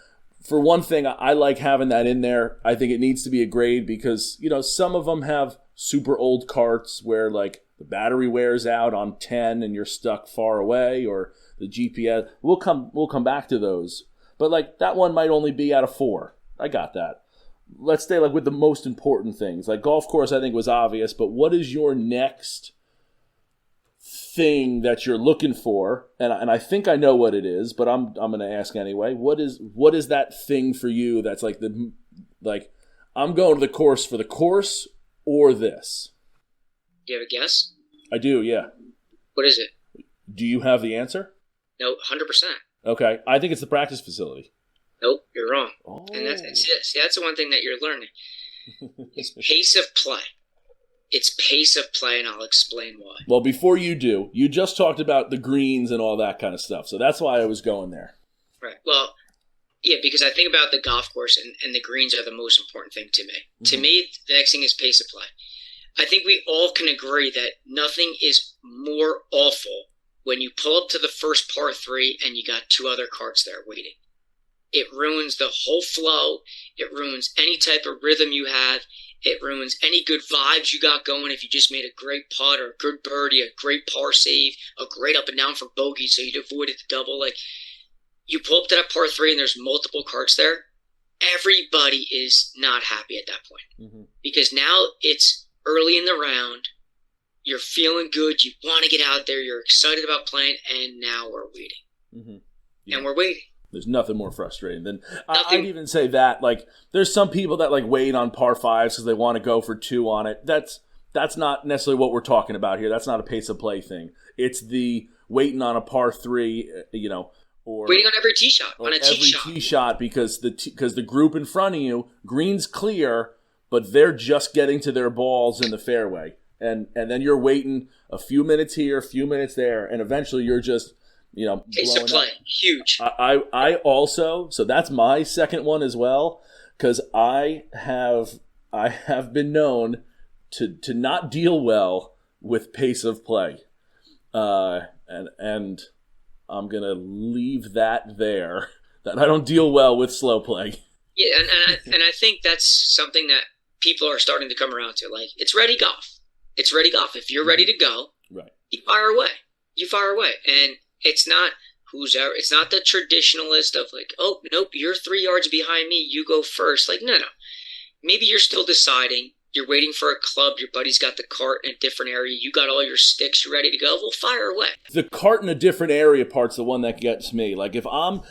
for one thing, I like having that in there. I think it needs to be a grade because, some of them have super old carts where like the battery wears out on 10 and you're stuck far away, or the GPS. We'll come back to those. But like that one might only be out of 4. I got that. Let's stay like with the most important things. Like golf course I think was obvious, but what is your next thing that you're looking for? And I think I know what it is, but I'm going to ask anyway. What is that thing for you that's like I'm going to the course for the course or this? Do you have a guess? I do, yeah. What is it? Do you have the answer? No, 100%. Okay, I think it's the practice facility. Nope, you're wrong. Oh. And that's the one thing that you're learning. It's pace of play. It's pace of play, and I'll explain why. Well, before you do, you just talked about the greens and all that kind of stuff, so that's why I was going there. Right. Well, yeah, because I think about the golf course, and the greens are the most important thing to me. Mm-hmm. To me, the next thing is pace of play. I think we all can agree that nothing is more awful when you pull up to the first par 3 and you got 2 other carts there waiting. It ruins the whole flow. It ruins any type of rhythm you have. It ruins any good vibes you got going if you just made a great putt or a good birdie, a great par save, a great up and down for bogey so you'd avoided the double. Like, you pull up to that par 3 and there's multiple carts there. Everybody is not happy at that point. Mm-hmm. Because now it's early in the round. You're feeling good. You want to get out there. You're excited about playing. And now we're waiting. Mm-hmm. Yeah. And we're waiting. There's nothing more frustrating than I'd even say that. Like, there's some people that like wait on par 5s because they want to go for 2 on it. That's not necessarily what we're talking about here. That's not a pace of play thing. It's the waiting on a par 3, or waiting on every tee shot, on a tee shot because the group in front of you, green's clear, but they're just getting to their balls in the fairway, and then you're waiting a few minutes here, a few minutes there, and eventually you're just pace of play, huge. I also, so that's my second one as well, because I have been known to not deal well with pace of play, and I'm gonna leave that there. That I don't deal well with slow play. Yeah, and I think that's something that people are starting to come around to. Like, it's ready golf. It's ready golf. If you're ready to go, right, you fire away. You fire away, and it's not it's not the traditionalist of like, oh, nope, you're 3 yards behind me, you go first. Like, no. Maybe you're still deciding. You're waiting for a club. Your buddy's got the cart in a different area. You got all your sticks. You're ready to go. Well, fire away. The cart in a different area part's the one that gets me. Like, if I'm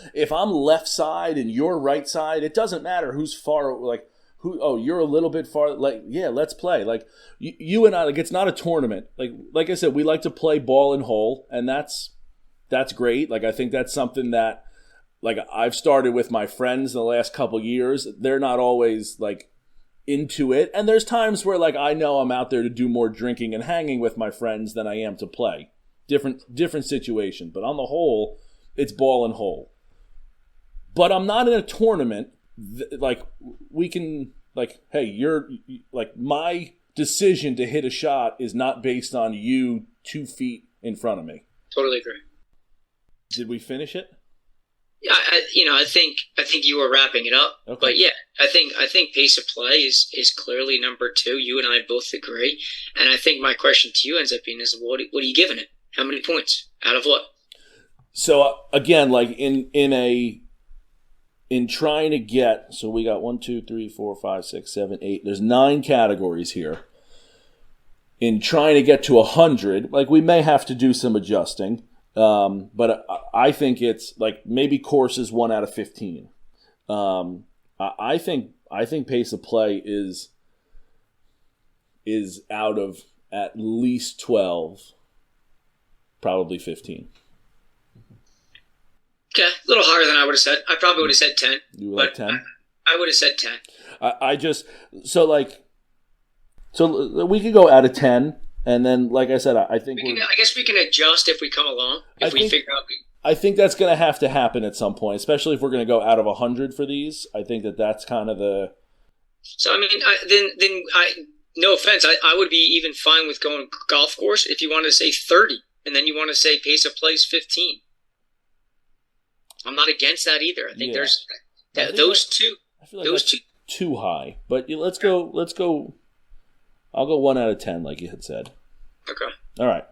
left side and you're right side, it doesn't matter who's far. Like, you're a little bit far. Like, yeah, let's play. Like, you and I. Like, it's not a tournament. Like I said, we like to play ball and hole, and that's great. Like, I think that's something that, like, I've started with my friends in the last couple years. They're not always like into it, and there's times where like I know I'm out there to do more drinking and hanging with my friends than I am to play. Different situation, but on the whole, it's ball and hole. But I'm not in a tournament. Like, we can, like, hey, you're, like, my decision to hit a shot is not based on you 2 feet in front of me. Totally agree. Did we finish it? Yeah, I think you were wrapping it up. Okay. But yeah, I think pace of play is clearly number 2. You and I both agree. And I think my question to you ends up being is what are you giving it? How many points? Out of what? So again, like in trying to get, so we got 1, 2, 3, 4, 5, 6, 7, 8. There's 9 categories here. In trying to get to 100, like, we may have to do some adjusting. But I think it's like maybe courses 1 out of 15. I think pace of play is out of at least 12, probably 15. Okay, a little higher than I would have said. I probably would have said 10. You would like 10? I would have said 10. So we could go out of 10. And then, like I said, I think I guess we can adjust if we come along. If we figure out. I think that's going to have to happen at some point, especially if we're going to go out of 100 for these. I think that's kind of the. So I mean, no offense, I would be even fine with going golf course if you wanted to say 30, and then you want to say pace of play is 15. I'm not against that either. I think there's those two. I feel like those two too high, but let's go. I'll go 1 out of 10, like you had said. Okay. All right.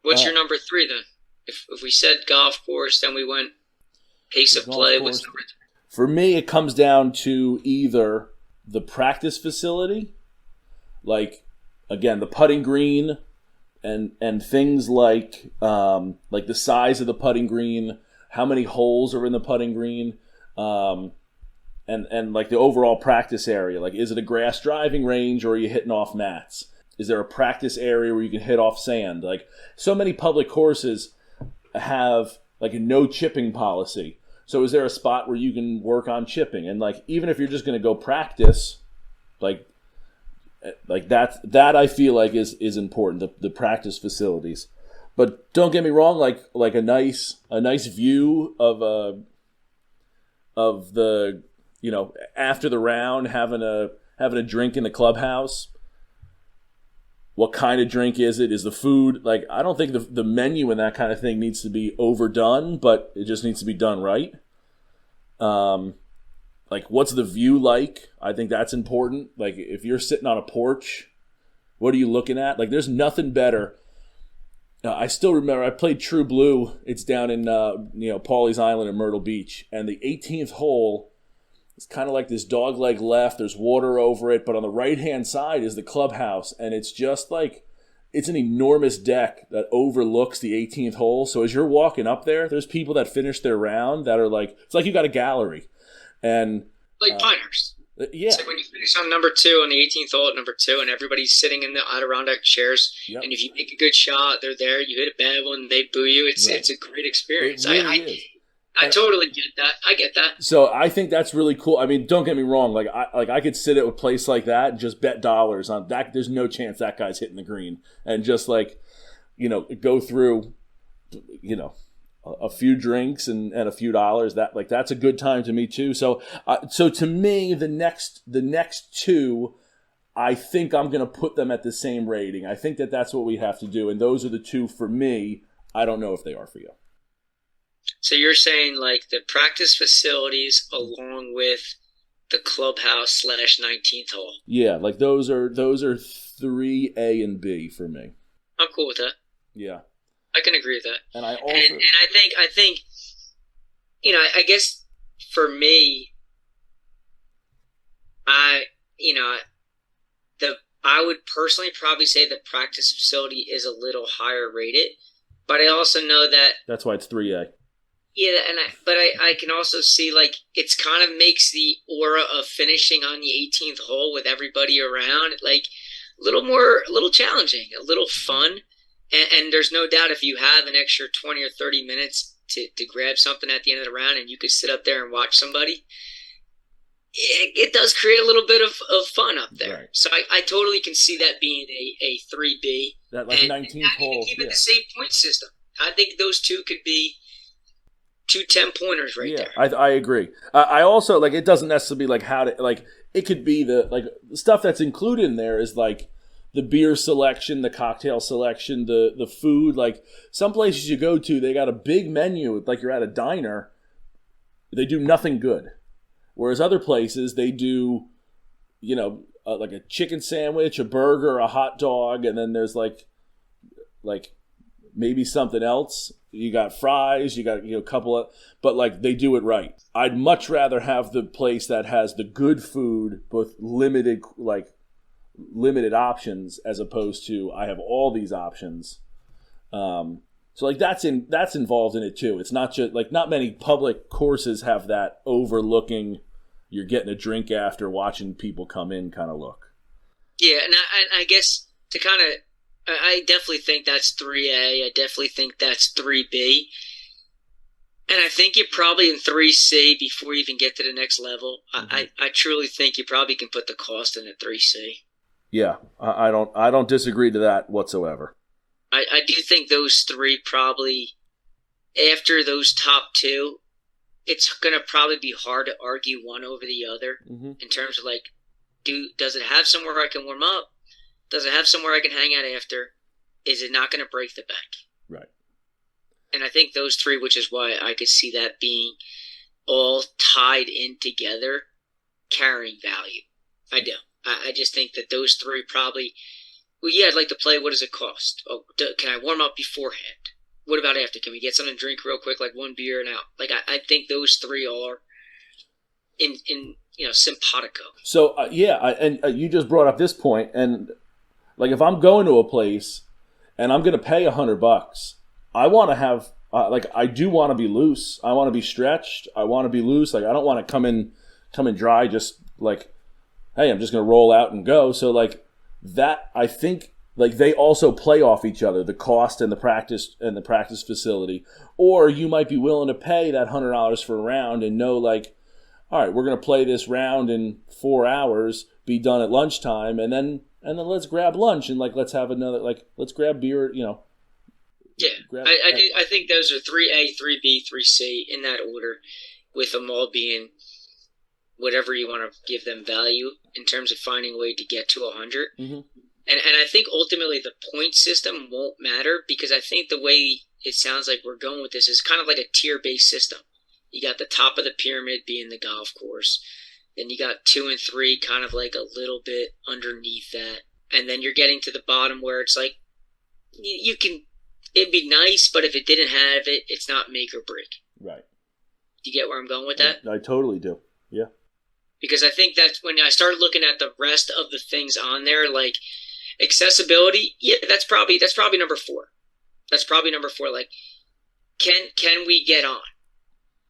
What's your number 3 then? If we said golf course, then we went pace of play. What's number 3? For me, it comes down to either the practice facility, like, again, the putting green, and things like the size of the putting green, how many holes are in the putting green, and like the overall practice area. Like, is it a grass driving range or are you hitting off mats? Is there a practice area where you can hit off sand? Like, so many public courses have like a no chipping policy. So is there a spot where you can work on chipping? And like, even if you're just going to go practice, like that I feel like is important, the practice facilities. But don't get me wrong, like a nice view of the, after the round, having a drink in the clubhouse. What kind of drink is it? Is the food, like, I don't think the menu and that kind of thing needs to be overdone, but it just needs to be done right. Like, what's the view like? I think that's important. Like, if you're sitting on a porch, what are you looking at? Like, there's nothing better. I still remember I played True Blue. It's down in Pawleys Island in Myrtle Beach, and the 18th hole. It's kind of like this dogleg left. There's water over it, but on the right-hand side is the clubhouse, and it's just like, it's an enormous deck that overlooks the 18th hole. So as you're walking up there, there's people that finish their round that are like, it's like you got a gallery. And like Pinehurst. Yeah. So when you finish on number 2 on the 18th hole at number 2, and everybody's sitting in the Adirondack chairs, yep. And if you make a good shot, they're there. You hit a bad one, they boo you. It's a great experience. It really is. I totally get that. I get that. So I think that's really cool. I mean, don't get me wrong. I could sit at a place like that and just bet dollars on that. There's no chance that guy's hitting the green, and just go through, a few drinks and a few dollars. That's a good time to me too. So to me, the next 2, I think I'm going to put them at the same rating. I think that's what we have to do, and those are the 2 for me. I don't know if they are for you. So you're saying like the practice facilities along with the clubhouse / 19th hole. Yeah, like those are 3A and B for me. I'm cool with that. Yeah, I can agree with that. And I also and I think I guess for me, I would personally probably say the practice facility is a little higher rated, but I also know that that's why it's 3A. Yeah, but I can also see like it's kind of makes the aura of finishing on the 18th hole with everybody around like a little challenging, a little fun, and there's no doubt if you have an extra 20 or 30 minutes to grab something at the end of the round and you could sit up there and watch somebody, it does create a little bit of fun up there. Right. So I totally can see that being a 3B. That like 19th hole. Keep it the same point system. I think those 2 could be two 10-pointers right Yeah, there. I agree. I also like it doesn't necessarily be like how to like it could be the like the stuff that's included in there is like the beer selection, the cocktail selection, the food. Like some places you go to, they got a big menu, like you're at a diner. They do nothing good, whereas other places they do, like a chicken sandwich, a burger, a hot dog, and then there's like maybe something else. You got fries, you got a couple of, but like they do it right. I'd much rather have the place that has the good food, both limited options, as opposed to I have all these options. So like that's involved in it too. It's not just like not many public courses have that overlooking. You're getting a drink after watching people come in kind of look. Yeah, and I guess to kind of, I definitely think that's 3A. I definitely think that's 3B. And I think you're probably in 3C before you even get to the next level. Mm-hmm. I truly think you probably can put the cost in at 3C. Yeah, I don't disagree to that whatsoever. I do think those three probably, after those top two, it's going to probably be hard to argue one over the other in terms of like, does it have somewhere I can warm up? Does it have somewhere I can hang out after? Is it not going to break the bank? Right. And I think those three, which is why I could see that being all tied in together, carrying value. I do. I just think that those three probably, well, yeah, I'd like to play. What does it cost? Oh, can I warm up beforehand? What about after? Can we get something to drink real quick, like one beer and out? Like I think those three are in simpatico. So you just brought up this point, and like if I'm going to a place and I'm going to pay $100, I want to have I do want to be loose. I want to be stretched. I want to be loose. Like I don't want to come in dry. Just like, hey, I'm just going to roll out and go. So like that, I think. Like they also play off each other, the cost and the practice facility. Or you might be willing to pay that $100 for a round and know like, all right, we're going to play this round in 4 hours, be done at lunchtime, and then let's grab lunch and like let's have another let's grab beer, Yeah, I think those are 3A, 3B, 3C in that order, with them all being whatever you want to give them value in terms of finding a way to get to 100. Mm-hmm. And I think ultimately the point system won't matter, because I think the way it sounds like we're going with this is kind of like a tier-based system. You got the top of the pyramid being the golf course. Then you got 2 and 3 kind of like a little bit underneath that. And then you're getting to the bottom where it's like, you can, it'd be nice, but if it didn't have it, it's not make or break. Right. Do you get where I'm going with that? I totally do. Yeah. Because I think that's when I started looking at the rest of the things on there, like, accessibility, yeah, that's probably number 4. That's probably number 4. Like, can we get on,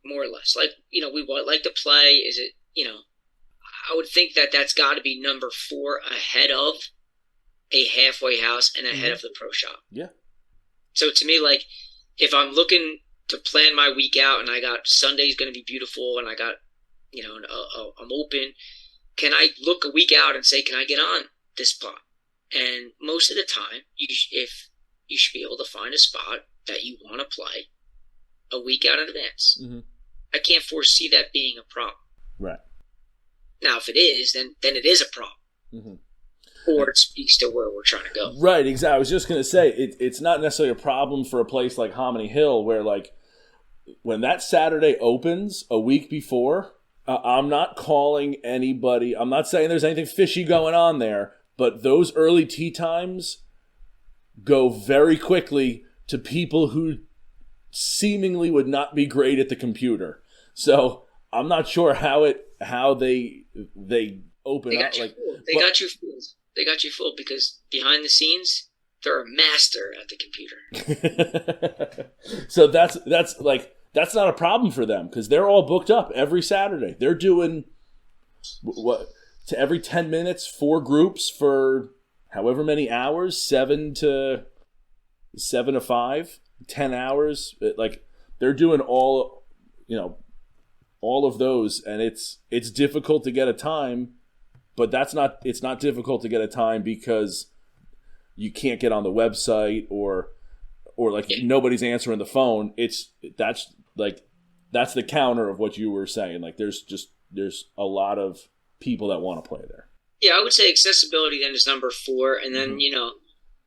more or less? Like, we would like to play. Is it, I would think that's got to be number 4 ahead of a halfway house and ahead of the pro shop. Yeah. So to me, like, if I'm looking to plan my week out and I got Sunday's going to be beautiful and I got, I'm open, can I look a week out and say, can I get on this spot? And most of the time, you should be able to find a spot that you want to play a week out in advance. Mm-hmm. I can't foresee that being a problem. Right. Now, if it is, then it is a problem. Mm-hmm. Or it speaks to where we're trying to go. Right, exactly. I was just going to say, it's not necessarily a problem for a place like Hominy Hill where, like, when that Saturday opens a week before, I'm not calling anybody. I'm not saying there's anything fishy going on there. But those early tee times go very quickly to people who seemingly would not be great at the computer. So I'm not sure how they open up. They got you fooled because behind the scenes they're a master at the computer. So that's not a problem for them because they're all booked up every Saturday. They're doing what? To every 10 minutes, 4 groups for however many hours, 7 to 5, 10 hours. Like they're doing all of those, and it's difficult to get a time, but it's not difficult to get a time because you can't get on the website or nobody's answering the phone. That's like that's the counter of what you were saying. Like there's a lot of people that want to play there. Yeah, I would say accessibility then is number 4, and then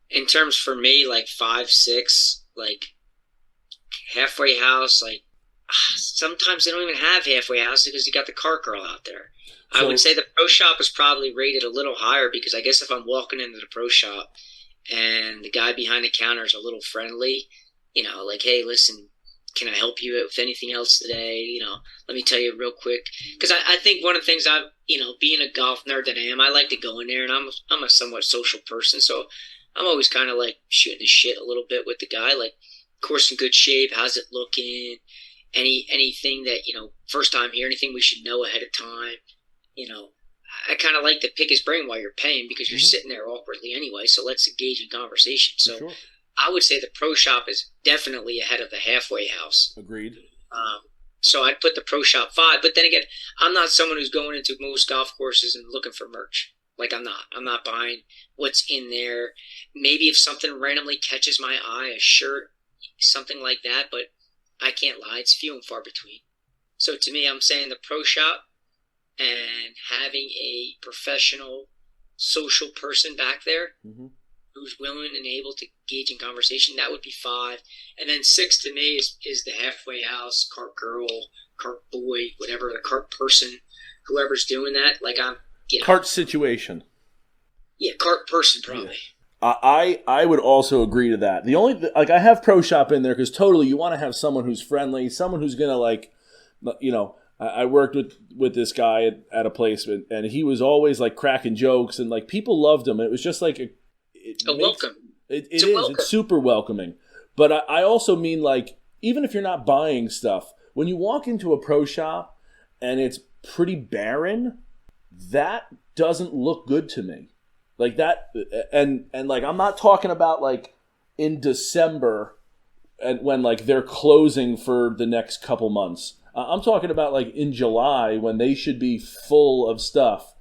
in terms for me, like 5, 6, like halfway house, like sometimes they don't even have halfway houses because you got the cart girl out there. So, I would say the pro shop is probably rated a little higher because I guess if I'm walking into the pro shop and the guy behind the counter is a little friendly, like, hey, listen, can I help you with anything else today? Let me tell you real quick. Because I think one of the things being a golf nerd that I am, I like to go in there, and I'm a somewhat social person, so I'm always kind of like shooting the shit a little bit with the guy, like, course in good shape, how's it looking? Anything that, first time here, anything we should know ahead of time. I kind of like to pick his brain while you're paying because you're sitting there awkwardly anyway, so let's engage in conversation. So sure. I would say the pro shop is definitely ahead of the halfway house. Agreed. So I'd put the pro shop 5, but then again, I'm not someone who's going into most golf courses and looking for merch. Like I'm not buying what's in there. Maybe if something randomly catches my eye, a shirt, something like that, but I can't lie, it's few and far between. So to me, I'm saying the pro shop and having a professional social person back there who's willing and able to engage in conversation, that would be 5. And then 6 to me is the halfway house, cart girl, cart boy, whatever, the cart person, whoever's doing that. Like cart situation. Yeah, cart person probably. Yeah. I would also agree to that. The only I have pro shop in there because totally you want to have someone who's friendly, someone who's gonna I worked with this guy at a place and he was always like cracking jokes and like people loved him. It was just like welcome. It's welcome. It's super welcoming. But I also mean like even if you're not buying stuff, when you walk into a pro shop and it's pretty barren, that doesn't look good to me. Like that, and like I'm not talking about like in December and when like they're closing for the next couple months. I'm talking about like in July when they should be full of stuff,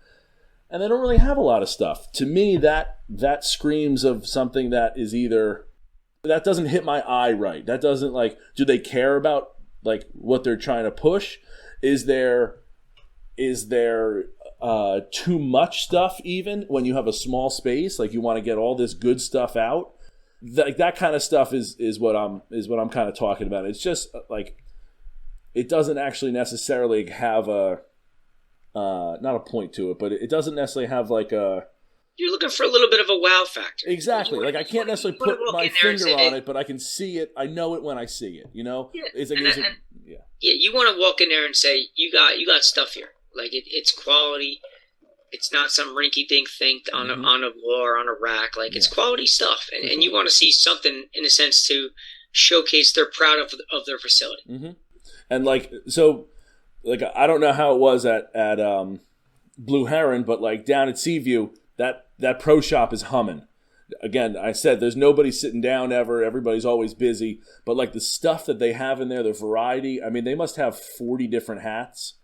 and they don't really have a lot of stuff. To me, that screams of something that is either that doesn't hit my eye right. That doesn't like. Do they care about like what they're trying to push? Is there too much stuff even when you have a small space? Like you want to get all this good stuff out. That kind of stuff is what I'm kind of talking about. It's just like it doesn't actually necessarily have a not a point to it, but it doesn't necessarily have like a. You're looking for a little bit of a wow factor. Exactly. Like I can't necessarily put my finger on it, but I can see it. I know it when I see it. Yeah. It's like yeah. You want to walk in there and say you got stuff here. Like it's quality. It's not some rinky-dink thing on a wall or on a rack. Like it's quality stuff, and you want to see something in a sense to showcase they're proud of their facility. Mm-hmm. And like so, like I don't know how it was at Blue Heron, but like down at Seaview, that pro shop is humming. Again, I said there's nobody sitting down ever. Everybody's always busy. But like the stuff that they have in there, the variety. I mean, they must have 40 different hats.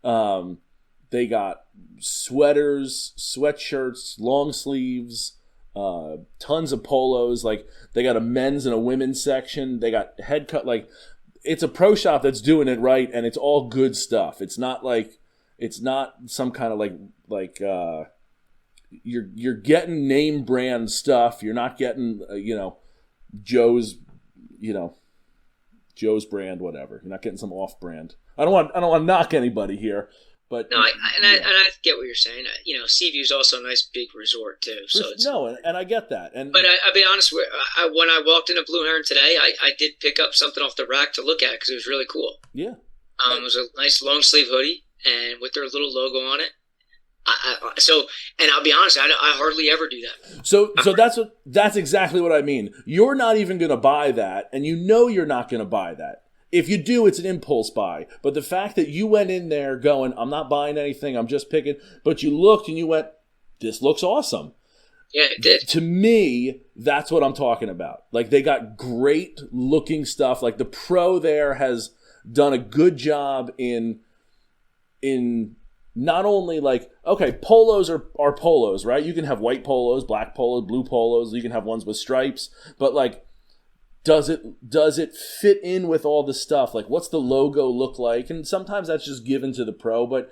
They got sweaters, sweatshirts, long sleeves, tons of polos. Like they got a men's and a women's section. They got head cut. Like it's a pro shop that's doing it right, and it's all good stuff. It's not some kind of like you're getting name brand stuff. You're not getting Joe's brand, whatever. You're not getting some off brand. I don't want to knock anybody here, but no, I get what you're saying. Seaview's also a nice big resort too. So and I get that. But I'll be honest, when I walked into Blue Heron today, I did pick up something off the rack to look at because it was really cool. Yeah. It was a nice long sleeve hoodie and with their little logo on it. And I'll be honest, I hardly ever do that. So that's exactly what I mean. You're not even going to buy that, and you're not going to buy that. If you do, it's an impulse buy. But the fact that you went in there going, I'm not buying anything, I'm just picking, but you looked and you went, this looks awesome. Yeah, it did. To me, that's what I'm talking about. Like they got great looking stuff. Like the pro there has done a good job in not only like, okay, polos are polos, right? You can have white polos, black polos, blue polos. You can have ones with stripes. But like does it fit in with all the stuff? Like, what's the logo look like? And sometimes that's just given to the pro, but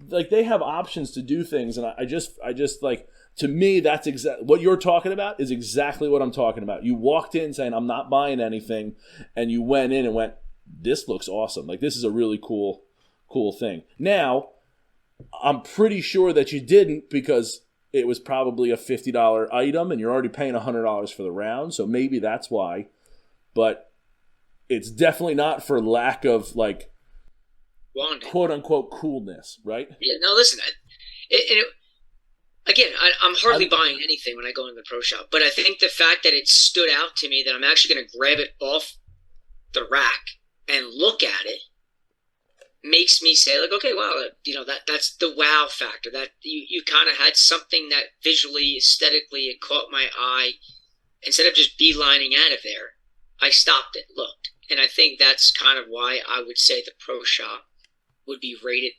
like they have options to do things, and I just like, to me, that's what you're talking about is exactly what I'm talking about. You walked in saying, I'm not buying anything, and you went in and went, this looks awesome. Like, this is a really cool thing. Now, I'm pretty sure that you didn't, because it was probably a $50 item and you're already paying $100 for the round, so maybe that's why. But it's definitely not for lack of, like, wanting, quote unquote coolness, right? Yeah, no, listen, again, I'm hardly buying anything when I go into the pro shop, but I think the fact that it stood out to me that I'm actually going to grab it off the rack and look at it makes me say, like, okay, wow, that's the wow factor. That you kind of had something that visually, aesthetically, it caught my eye. Instead of just beelining out of there, I stopped it, looked, and I think that's kind of why I would say the pro shop would be rated,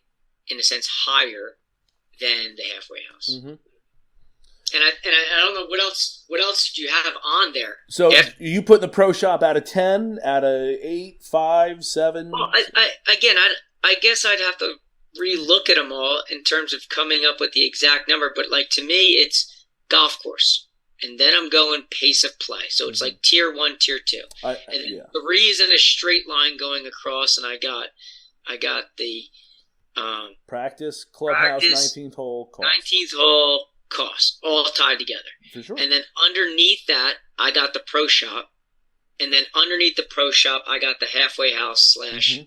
in a sense, higher than the halfway house. Mm-hmm. And I don't know what else did you have on there. So you put the pro shop out of 10, out of 8, 5, 7? Well, I guess I'd have to re-look at them all in terms of coming up with the exact number. But, like, to me, it's golf course. And then I'm going pace of play. So it's like tier 1, tier 2. And then 3 is in a straight line going across. And I got the practice, clubhouse, 19th hole, cost. 19th hole, cost, all tied together. For sure. And then underneath that, I got the pro shop. And then underneath the pro shop, I got the halfway house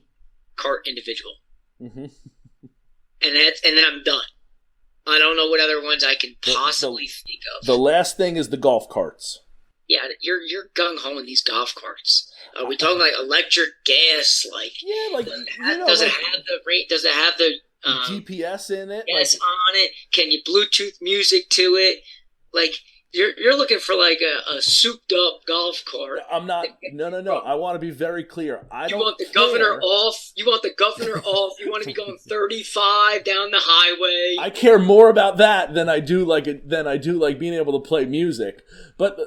/ cart individual. Mm-hmm. And then I'm done. I don't know what other ones I can possibly think of. The last thing is the golf carts. Yeah, you're gung-ho in these golf carts. Are we talking like electric, gas, like? Yeah, like, does it have the rate? Does it have the GPS in it? Yes, on it. Can you Bluetooth music to it? Like, you're looking for like a souped up golf cart. I'm not. No. I want to be very clear. You want the governor off. You want the governor off. You want to be going 35 down the highway. I care more about that than I do like being able to play music. But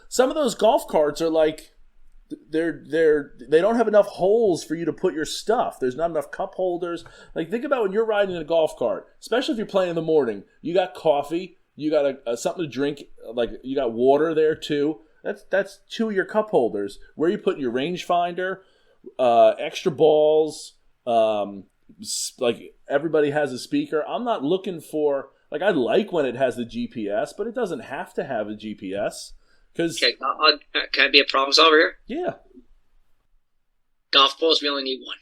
some of those golf carts are like, they don't have enough holes for you to put your stuff. There's not enough cup holders. Like, think about when you're riding in a golf cart, especially if you're playing in the morning. You got coffee. You got something to drink, like you got water there too. That's 2 of your cup holders. Where you put your rangefinder, extra balls, like everybody has a speaker. I'm not looking for, like, I like when it has the GPS, but it doesn't have to have a GPS. Okay, can I be a problem solver here? Yeah. Golf balls, we only need one.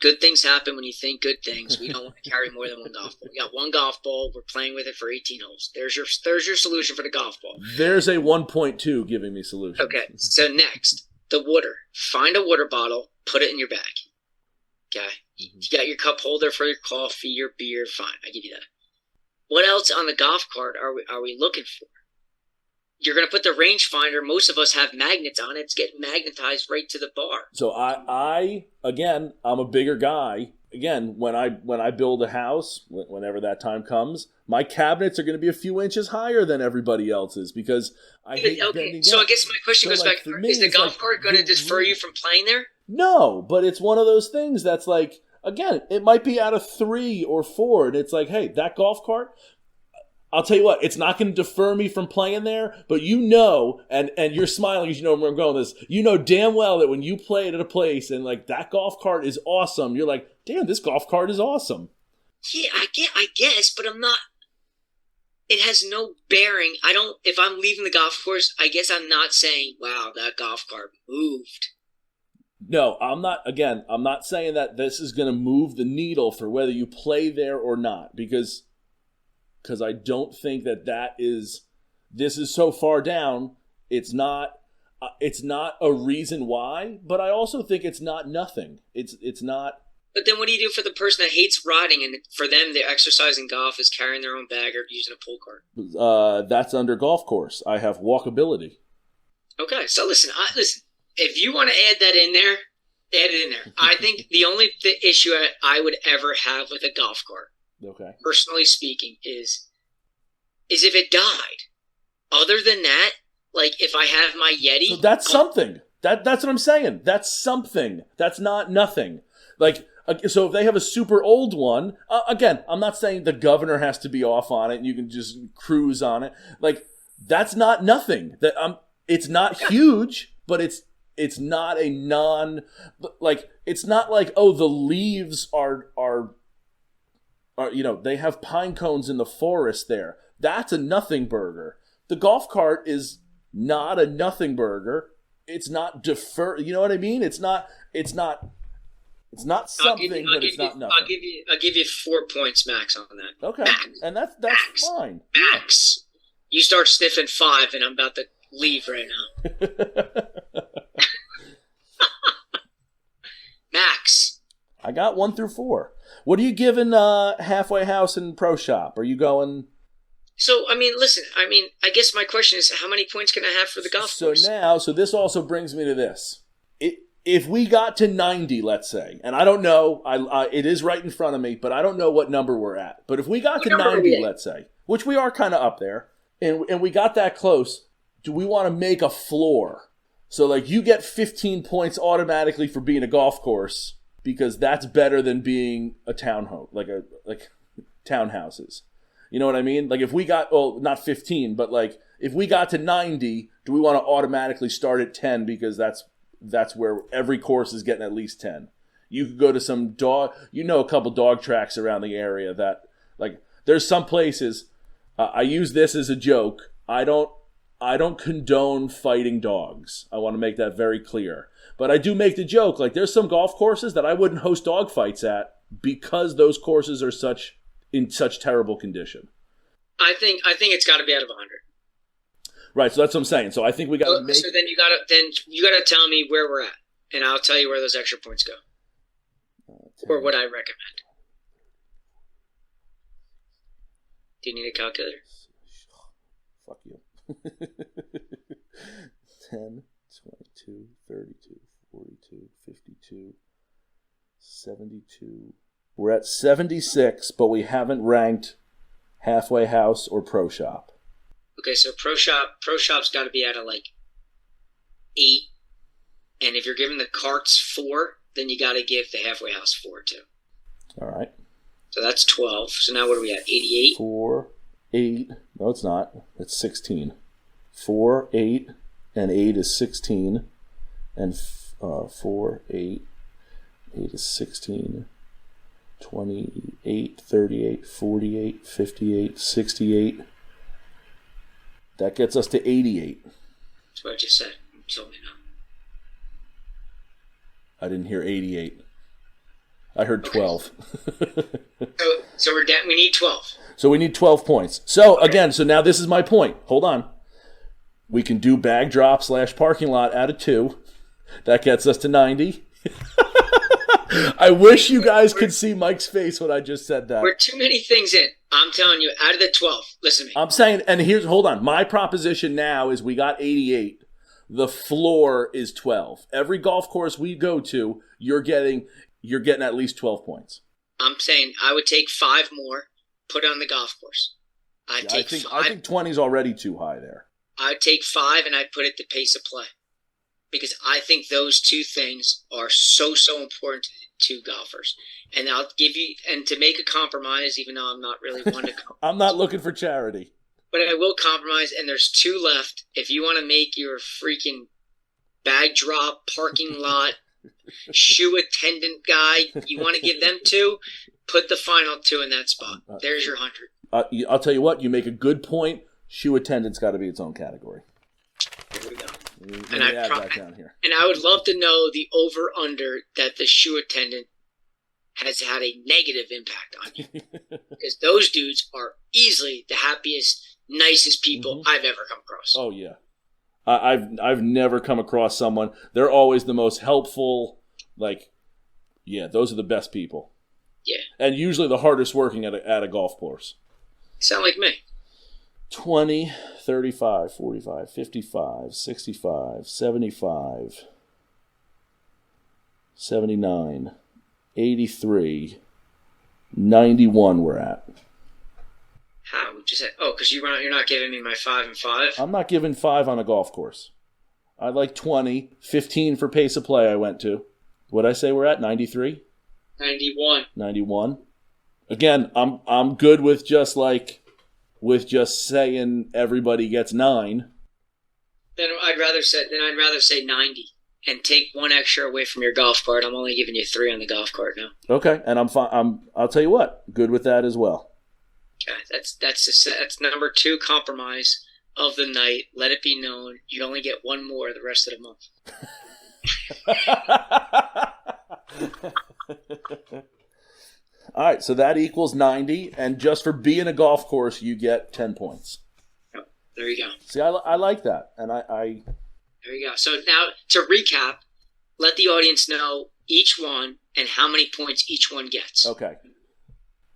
Good things happen when you think good things. We don't want to carry more than one golf ball. We got one golf ball. We're playing with it for 18 holes. There's your solution for the golf ball. There's a 1.2 giving me solution. Okay, so next, the water. Find a water bottle. Put it in your bag. Okay? Mm-hmm. You got your cup holder for your coffee, your beer. Fine, I give you that. What else on the golf cart are we looking for? You're going to put the rangefinder. Most of us have magnets on it. It's getting magnetized right to the bar. So I'm a bigger guy. Again, when I build a house, whenever that time comes, my cabinets are going to be a few inches higher than everybody else's because I hate bending so down. I guess my question goes back, is the golf cart going to deter you from playing there? No, but it's one of those things that's like, again, it might be out of 3 or 4, and it's like, hey, that golf cart, I'll tell you what, it's not going to defer me from playing there, but and you're smiling because you know where I'm going with this. You know damn well that when you play at a place and like that golf cart is awesome, you're like, damn, this golf cart is awesome. Yeah, I guess, but I'm not. It has no bearing. If I'm leaving the golf course, I guess I'm not saying, wow, that golf cart moved. No, I'm not saying that this is going to move the needle for whether you play there or not, because I don't think this is so far down. It's not a reason why, but I also think it's not nothing. It's not. But then what do you do for the person that hates riding and for them the exercise in golf is carrying their own bag or using a pull cart? That's under golf course. I have walkability. Okay, so listen. If you want to add that in there, add it in there. I think the only issue I would ever have with a golf cart, okay, personally speaking, is if it died. Other than that, Like if I have my Yeti, So that's something. That's what I'm saying. That's something. That's not nothing. Like, so if they have a super old one, again, I'm not saying the governor has to be off on it and you can just cruise on it. Like, that's not nothing. It's not huge, but it's not a like, it's not like, oh, the leaves are they have pine cones in the forest there. That's a nothing burger. The golf cart is not a nothing burger. It's not you know what I mean? It's not something, but it's not nothing. I'll give you 4 points max on that. Okay. Max. And that's Max. fine. Max. Yeah. You start sniffing 5 and I'm about to leave right now. Max. I got 1 through 4. What are you giving Halfway House and Pro Shop? Are you going? So, listen, I guess my question is, how many points can I have for the golf course? So this also brings me to this. If we got to 90, let's say, and I don't know, it is right in front of me, but I don't know what number we're at. But if we got to 90, let's say, which we are kind of up there, and we got that close, do we want to make a floor? So, like, you get 15 points automatically for being a golf course, because that's better than being a townhome, like townhouses. You know what I mean? Like if we got, not 15, but like if we got to 90, do we want to automatically start at 10 because that's where every course is getting at least 10? You could go to some a couple dog tracks around the area that, like, there's some places, I use this as a joke. I don't condone fighting dogs. I want to make that very clear. But I do make the joke, like there's some golf courses that I wouldn't host dog fights at because those courses are in such terrible condition. I think it's got to be out of 100. Right, so that's what I'm saying. So I think we got to make. So then you gotta tell me where we're at, and I'll tell you where those extra points go, or what I recommend. Do you need a calculator? Fuck you. 10, 22, 32, 42, 52, 72. We're at 76, but we haven't ranked Halfway House or Pro Shop. Okay, so Pro Shop's got to be at a 8, and if you're giving the carts 4, then you got to give the Halfway House 4 too. All right. So that's 12. So now what are we at? 88. 4, 8. No, it's not. It's 16. 4, 8, and 8 is 16, and 4, 8, 8 is 16. 28, 38, 48, 58, 68. That gets us to 88. That's what I just said. You told me now. I didn't hear 88. I heard 12. So we're down. We need 12. So we need 12 points. So again, so now this is my point. Hold on. We can do bag drop / parking lot out of 2. That gets us to 90. I wish you guys could see Mike's face when I just said that. We're too many things in. I'm telling you, out of the 12, listen to me. I'm saying, and hold on. My proposition now is we got 88. The floor is 12. Every golf course we go to, you're getting at least 12 points. I'm saying I would take 5 more, put it on the golf course. I think 20 is already too high there. I'd take 5 and I'd put it to pace of play. Because I think those 2 things are so important to golfers. And I'll give you, and to make a compromise, even though I'm not really one to compromise. I'm not looking for charity. But I will compromise, and there's 2 left. If you want to make your freaking bag drop, parking lot, shoe attendant guy, you want to give them 2, put the final 2 in that spot. There's your 100. I'll tell you what, you make a good point. Shoe attendant's got to be its own category. Here we go. And I would love to know the over-under that the shoe attendant has had a negative impact on you. Because those dudes are easily the happiest, nicest people I've ever come across. Oh, yeah. I've never come across someone. They're always the most helpful. Those are the best people. Yeah. And usually the hardest working at a golf course. Sound like me. 20, 35, 45, 55, 65, 75, 79, 83, 91 we're at. How? Just because you're not giving me my 5 and 5. I'm not giving 5 on a golf course. I like 20, 15 for pace of play I went to. What'd I say we're at? 93? 91. 91. Again, I'm good with just saying everybody gets 9. Then I'd rather say 90 and take 1 extra away from your golf cart. I'm only giving you 3 on the golf cart now. Okay, and I'm fine. I'll tell you what, good with that as well. Okay, that's number 2 compromise of the night. Let it be known you only get 1 more the rest of the month. All right, so that equals 90, and just for being a golf course, you get 10 points. Oh, there you go. See, I like that, and I There you go. So now, to recap, let the audience know each one and how many points each one gets. Okay.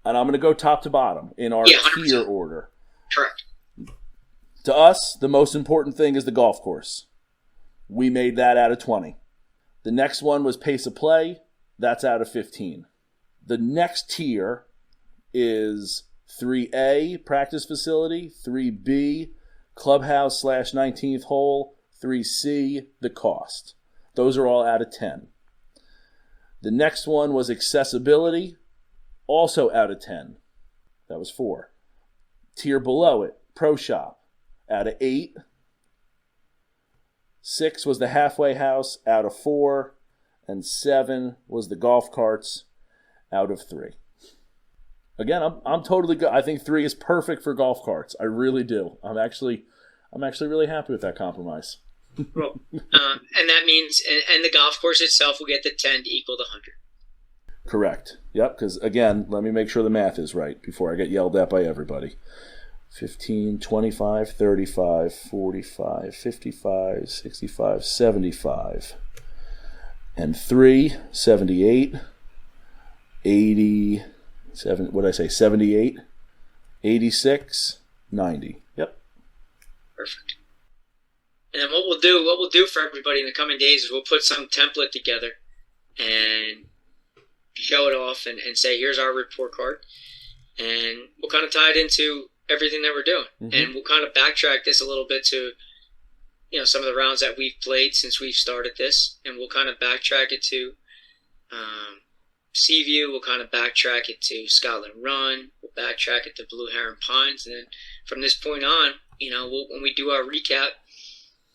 And I'm going to go top to bottom in our tier order. Correct. To us, the most important thing is the golf course. We made that out of 20. The next one was pace of play. That's out of 15. The next tier is 3A, practice facility, 3B, clubhouse / 19th hole, 3C, the cost. Those are all out of 10. The next one was accessibility, also out of 10. That was 4. Tier below it, pro shop, out of 8. 6 was the halfway house, out of 4. And 7 was the golf carts, out of 3. Again, I'm totally good. I think 3 is perfect for golf carts. I really do. I'm actually really happy with that compromise. Well, and that means, and the golf course itself will get the 10 to equal the 100. Correct. Yep, because again, let me make sure the math is right before I get yelled at by everybody. 15, 25, 35, 45, 55, 65, 75. And 3, 78, 80, 78, 86, 90. Yep. Perfect. And then what we'll do for everybody in the coming days is we'll put some template together and show it off and say, here's our report card. And we'll kind of tie it into everything that we're doing. Mm-hmm. And we'll kind of backtrack this a little bit to, some of the rounds that we've played since we've started this. And we'll kind of backtrack it to Seaview. We'll kind of backtrack it to Scotland Run. We'll backtrack it to Blue Heron Pines. And then from this point on, when we do our recap,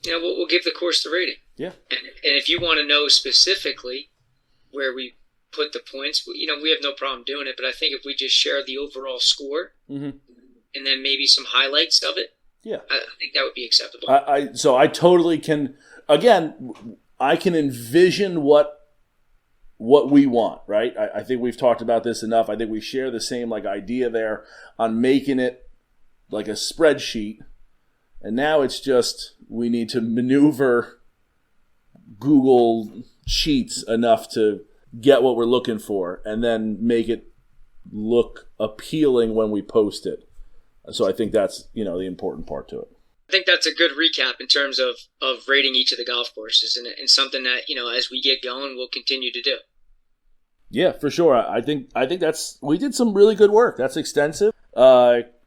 we'll give the course the rating. Yeah. And if you want to know specifically where we put the points, we have no problem doing it. But I think if we just share the overall score mm-hmm. and then maybe some highlights of it, yeah, I think that would be acceptable. So I totally can. Again, I can envision what we want, right? I think we've talked about this enough. I think we share the same idea there on making it like a spreadsheet. And now it's just we need to maneuver Google Sheets enough to get what we're looking for and then make it look appealing when we post it. So I think that's, the important part to it. I think that's a good recap in terms of rating each of the golf courses and something that, as we get going, we'll continue to do. Yeah, for sure. I think we did some really good work. That's extensive.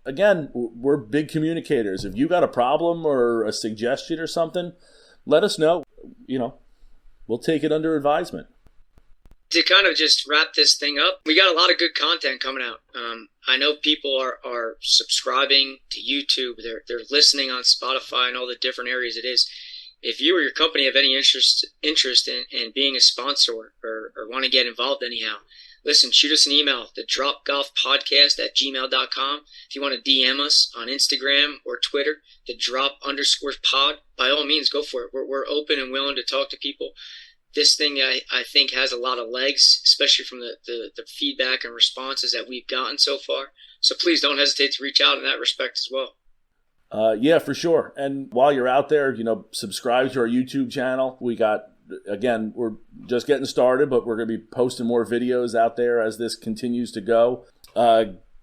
Again, we're big communicators. If you got a problem or a suggestion or something, let us know. We'll take it under advisement. To kind of just wrap this thing up, we got a lot of good content coming out. I know people are subscribing to YouTube. They're listening on Spotify and all the different areas it is. If you or your company have any interest in being a sponsor or want to get involved anyhow, listen, shoot us an email, thedropgolfpodcast@gmail.com. If you want to DM us on Instagram or Twitter, @drop_pod, by all means, go for it. We're open and willing to talk to people. This thing, I think, has a lot of legs, especially from the feedback and responses that we've gotten so far. So please don't hesitate to reach out in that respect as well. Yeah, for sure. And while you're out there, subscribe to our YouTube channel. We're just getting started, but we're going to be posting more videos out there as this continues to go.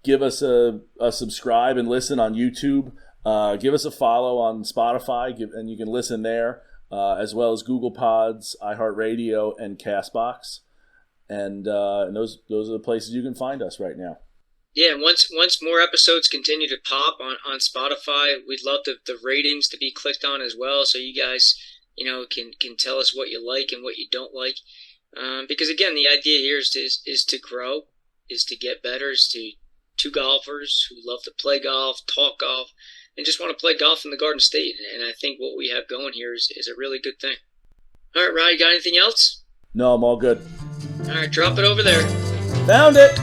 Give us a subscribe and listen on YouTube. Give us a follow on Spotify, and you can listen there. As well as Google Pods, iHeartRadio, and CastBox, and those are the places you can find us right now. Yeah, once more episodes continue to pop on Spotify, we'd love the ratings to be clicked on as well, so you guys, can tell us what you like and what you don't like. Because again, the idea here is to grow, is to get better, is to two golfers who love to play golf, talk golf, and just want to play golf in the Garden State. And I think what we have going here is a really good thing. All right, Ryan, you got anything else? No, I'm all good. All right, drop it over there. Found it.